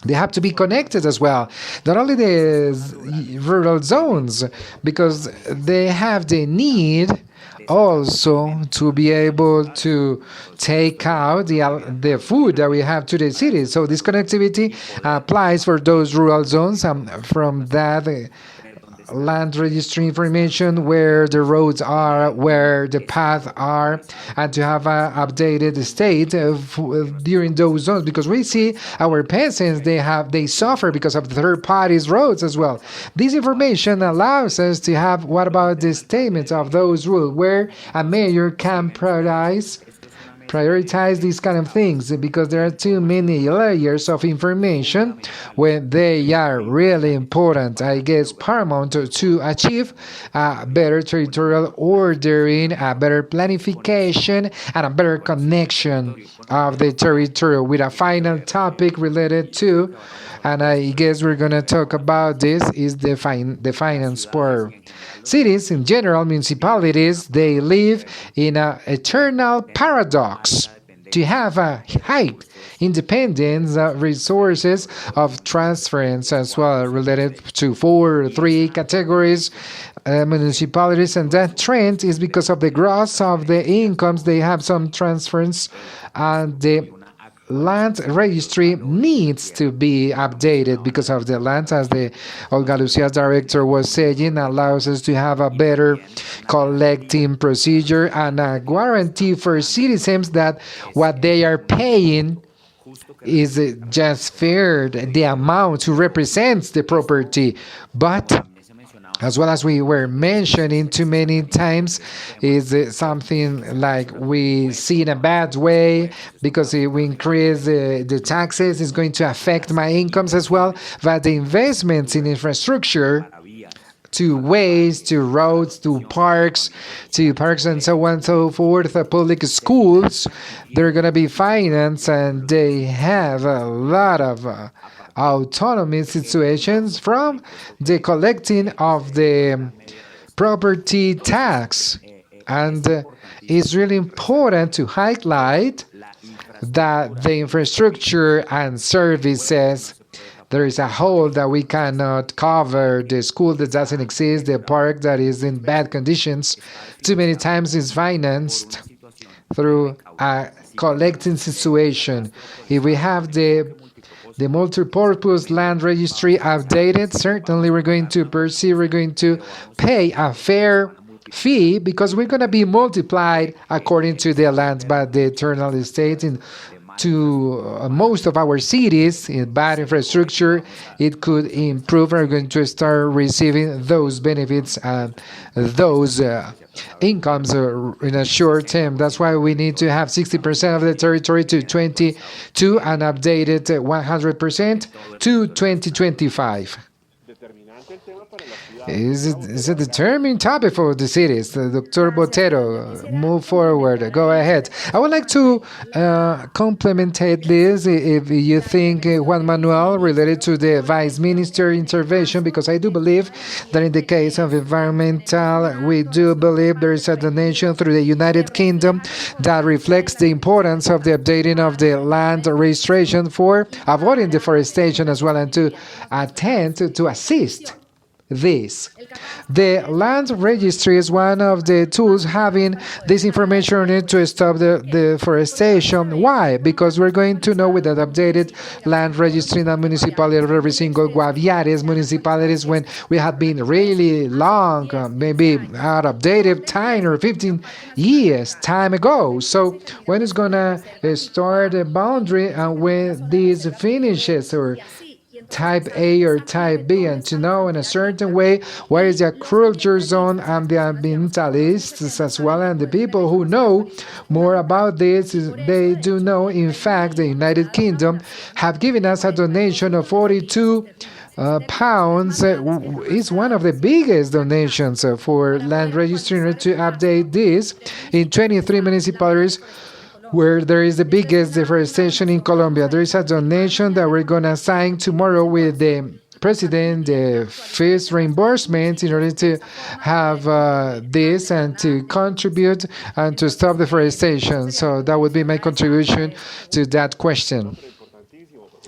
Speaker 3: they have to be connected as well. Not only the rural zones, because they have the need also to be able to take out the food that we have to the cities. So this connectivity applies for those rural zones. From that land registry information, where the roads are, where the paths are, and to have an updated state during those zones, because we see our peasants, they suffer because of third parties roads as well. This information allows us to have, what about the statements of those rules, where a mayor can prioritize these kind of things, because there are too many layers of information when they are really important, I guess paramount to achieve a better territorial ordering, a better planification, and a better connection of the territory, with a final topic related to, and I guess we're going to talk about this, is the finance part. Cities in general, municipalities, they live in an eternal paradox to have a high independence of resources of transference as well, related to 4 or 3 categories municipalities, and that trend is because of the growth of the incomes. They have some transference, and the land registry needs to be updated because of the land, as the Olga Lucia's director was saying, allows us to have a better collecting procedure and a guarantee for citizens that what they are paying is just fair, the amount who represents the property. But as well as we were mentioning too many times, is something like we see in a bad way, because if we increase the taxes, it's going to affect my incomes as well. But the investments in infrastructure, to ways, to roads, to parks and so on and so forth, public schools, they're going to be financed, and they have a lot of autonomy situations from the collecting of the property tax. And it's really important to highlight that the infrastructure and services, there is a hole that we cannot cover. The school that doesn't exist, the park that is in bad conditions, too many times is financed through a collecting situation. If we have the multi-purpose land registry updated, certainly we're going to perceive, we're going to pay a fair fee, because we're going to be multiplied according to the land by the eternal estate in to most of our cities in bad infrastructure, it could improve. We're going to start receiving those benefits and those incomes in a short term. That's why we need to have 60% of the territory to 22 and update it 100% to 2025. It's a determined topic for the cities. Dr. Botero, move forward. Go ahead. I would like to complement this if you think Juan Manuel related to the Vice Minister intervention, because I do believe that in the case of environmental, we do believe there is a donation through the United Kingdom that reflects the importance of the updating of the land registration for avoiding deforestation as well, and to attend to assist this. The land registry is one of the tools having this information on it to stop the deforestation. Why? Because we're going to know with that updated land registry in the municipality of every single Guaviares municipalities when we have been really long, maybe out of dated 10 or 15 years time ago. So when it's gonna start a boundary and when this finishes, or type A or type B, and to know in a certain way what is the agriculture zone, and the ambientalists as well, and the people who know more about this, they do know. In fact, the United Kingdom have given us a donation of 42 pounds. Is one of the biggest donations for land registry to update this in 23 municipalities where there is the biggest deforestation in Colombia. There is a donation that we're going to sign tomorrow with the president, the first reimbursement in order to have this and to contribute and to stop deforestation. So that would be my contribution to that question.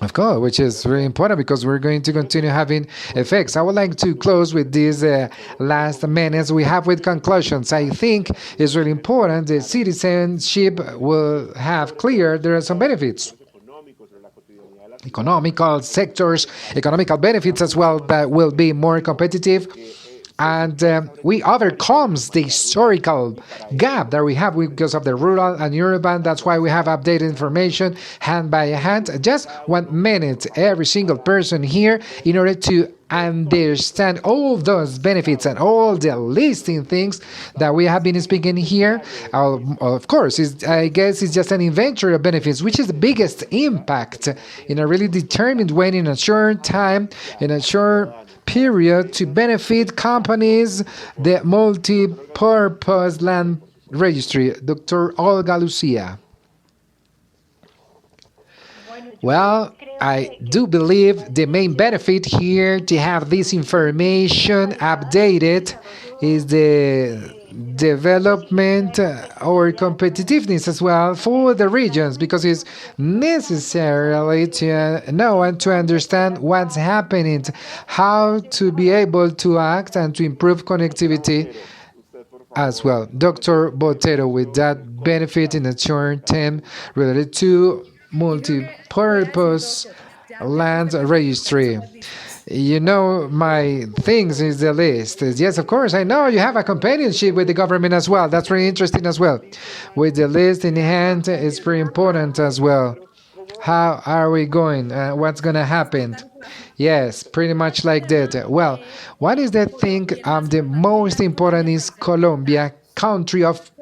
Speaker 3: Of course, which is very important because we're going to continue having effects. I would like to close with these last minutes we have with conclusions. I think it's really important that citizenship will have clear there are some benefits. Economical sectors, economical benefits as well, that will be more competitive. And we overcomes the historical gap that we have because of the rural and urban. That's why we have updated information hand by hand, just 1 minute every single person here in order to understand all those benefits and all the listing things that we have been speaking here. Of course, I guess it's just an inventory of benefits, which is the biggest impact in a really determined way, in a short time, in a short period, to benefit companies, the multi-purpose land registry. Dr. Olga Lucia. Well, I do believe the main benefit here to have this information updated is the development or competitiveness as well for the regions, because it's necessarily to know and to understand what's happening, how to be able to act and to improve connectivity as well. Dr. Botero, with that benefit in the short term related to multi-purpose land registry. You know, my things is the list. Yes, of course, I know you have a companionship with the government as well. That's very interesting as well. With the list in hand, it's very important as well. How are we going? What's going to happen? Yes, pretty much like that. Well, what is the thing the most important is Colombia, country of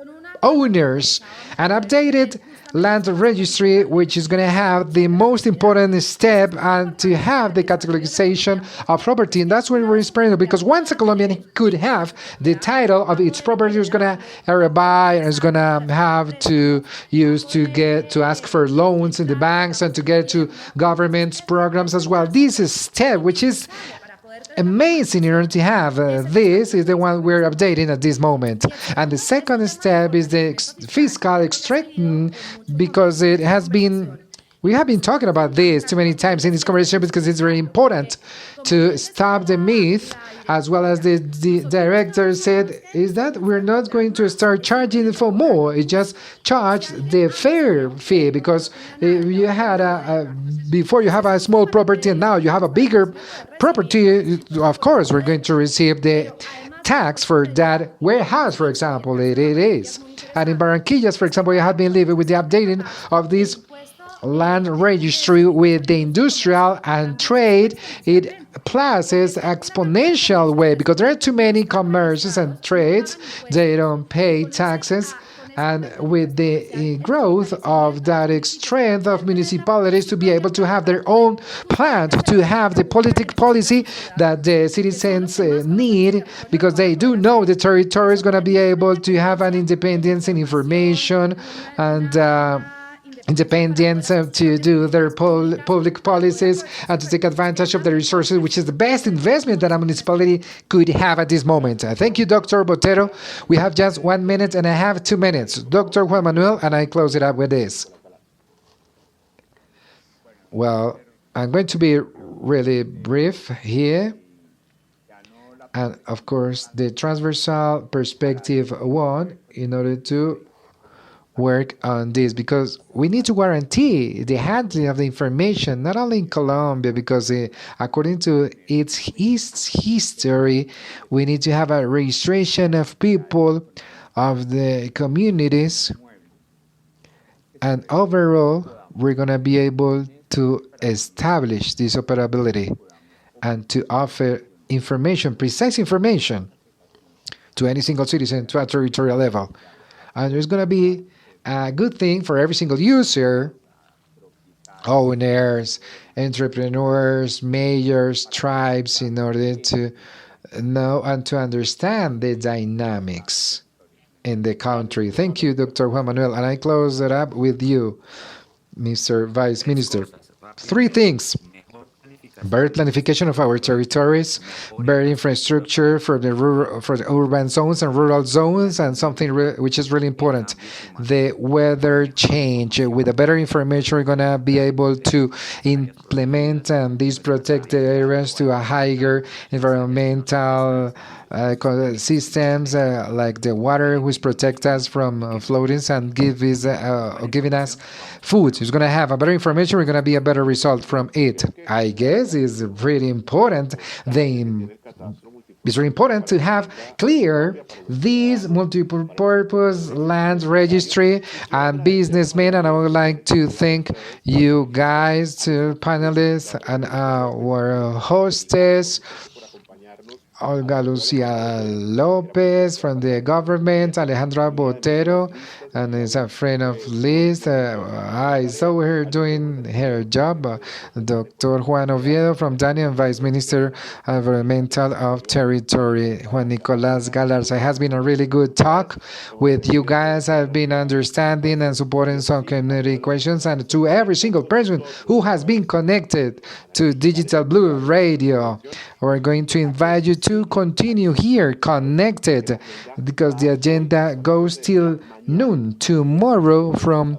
Speaker 3: owners, and updated land registry, which is going to have the most important step and to have the categorization of property. And that's what we're experiencing, because once a Colombian could have the title of its property, is going to buy, and is going to have to use to get to ask for loans in the banks and to get to government's programs as well. This is step which is amazing in order to have this is the one we're updating at this moment. And the second step is the fiscal extraction, because it has been, we have been talking about this too many times in this conversation, because it's very important to stop the myth, as well as the director said, is that we're not going to start charging for more. It just charge the fair fee, because if you had before you have a small property and now you have a bigger property, of course we're going to receive the tax for that warehouse, for example. It is. And in Barranquillas, for example, you have been living with the updating of this land registry with the industrial and trade, it pluses exponential way because there are too many commerces and trades. They don't pay taxes. And with the growth of that strength of municipalities to be able to have their own plan, to have the policy that the citizens need, because they do know the territory is going to be able to have an independence in information and independence to do their public policies and to take advantage of the resources, which is the best investment that a municipality could have at this moment. Thank you, Dr. Botero. We have just 1 minute and I have 2 minutes. Dr. Juan Manuel, and I close it up with this. Well, I'm going to be really brief here. And of course, the transversal perspective one, in order to work on this, because we need to guarantee the handling of the information not only in Colombia, because according to its history, we need to have a registration of people, of the communities, and overall we're going to be able to establish this operability and to offer information, precise information, to any single citizen to a territorial level. And there's going to be a good thing for every single user, owners, entrepreneurs, mayors, tribes, in order to know and to understand the dynamics in the country. Thank you, Dr. Juan Manuel. And I close it up with you, Mr. Vice Minister. 3 things. Better planification of our territories, better infrastructure for the urban zones and rural zones, and something which is really important, the weather change. With a better information, we're going to be able to implement and these protected areas to a higher environmental systems, like the water, which protect us from floatings and giving us food. It's going to have a better information. We're going to be a better result from it. I guess it's pretty important. It's very important to have clear these multi-purpose land registry and businessmen. And I would like to thank you guys, to panelists and our hostess, Olga Lucia Lopez from the government, Alejandra Botero, and is a friend of Liz. I saw her doing her job. Dr. Juan Oviedo from Daniel, Vice Minister Environmental of Territory, Juan Nicolás Galarza. It has been a really good talk with you guys. I've been understanding and supporting some community questions, and to every single person who has been connected to Digital Blue Radio. We're going to invite you to continue here connected, because the agenda goes till noon tomorrow from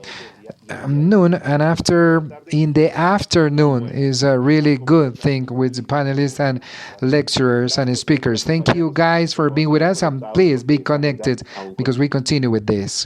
Speaker 3: noon, and after in the afternoon is a really good thing with the panelists and lecturers and speakers. Thank you guys for being with us, and please be connected because we continue with this.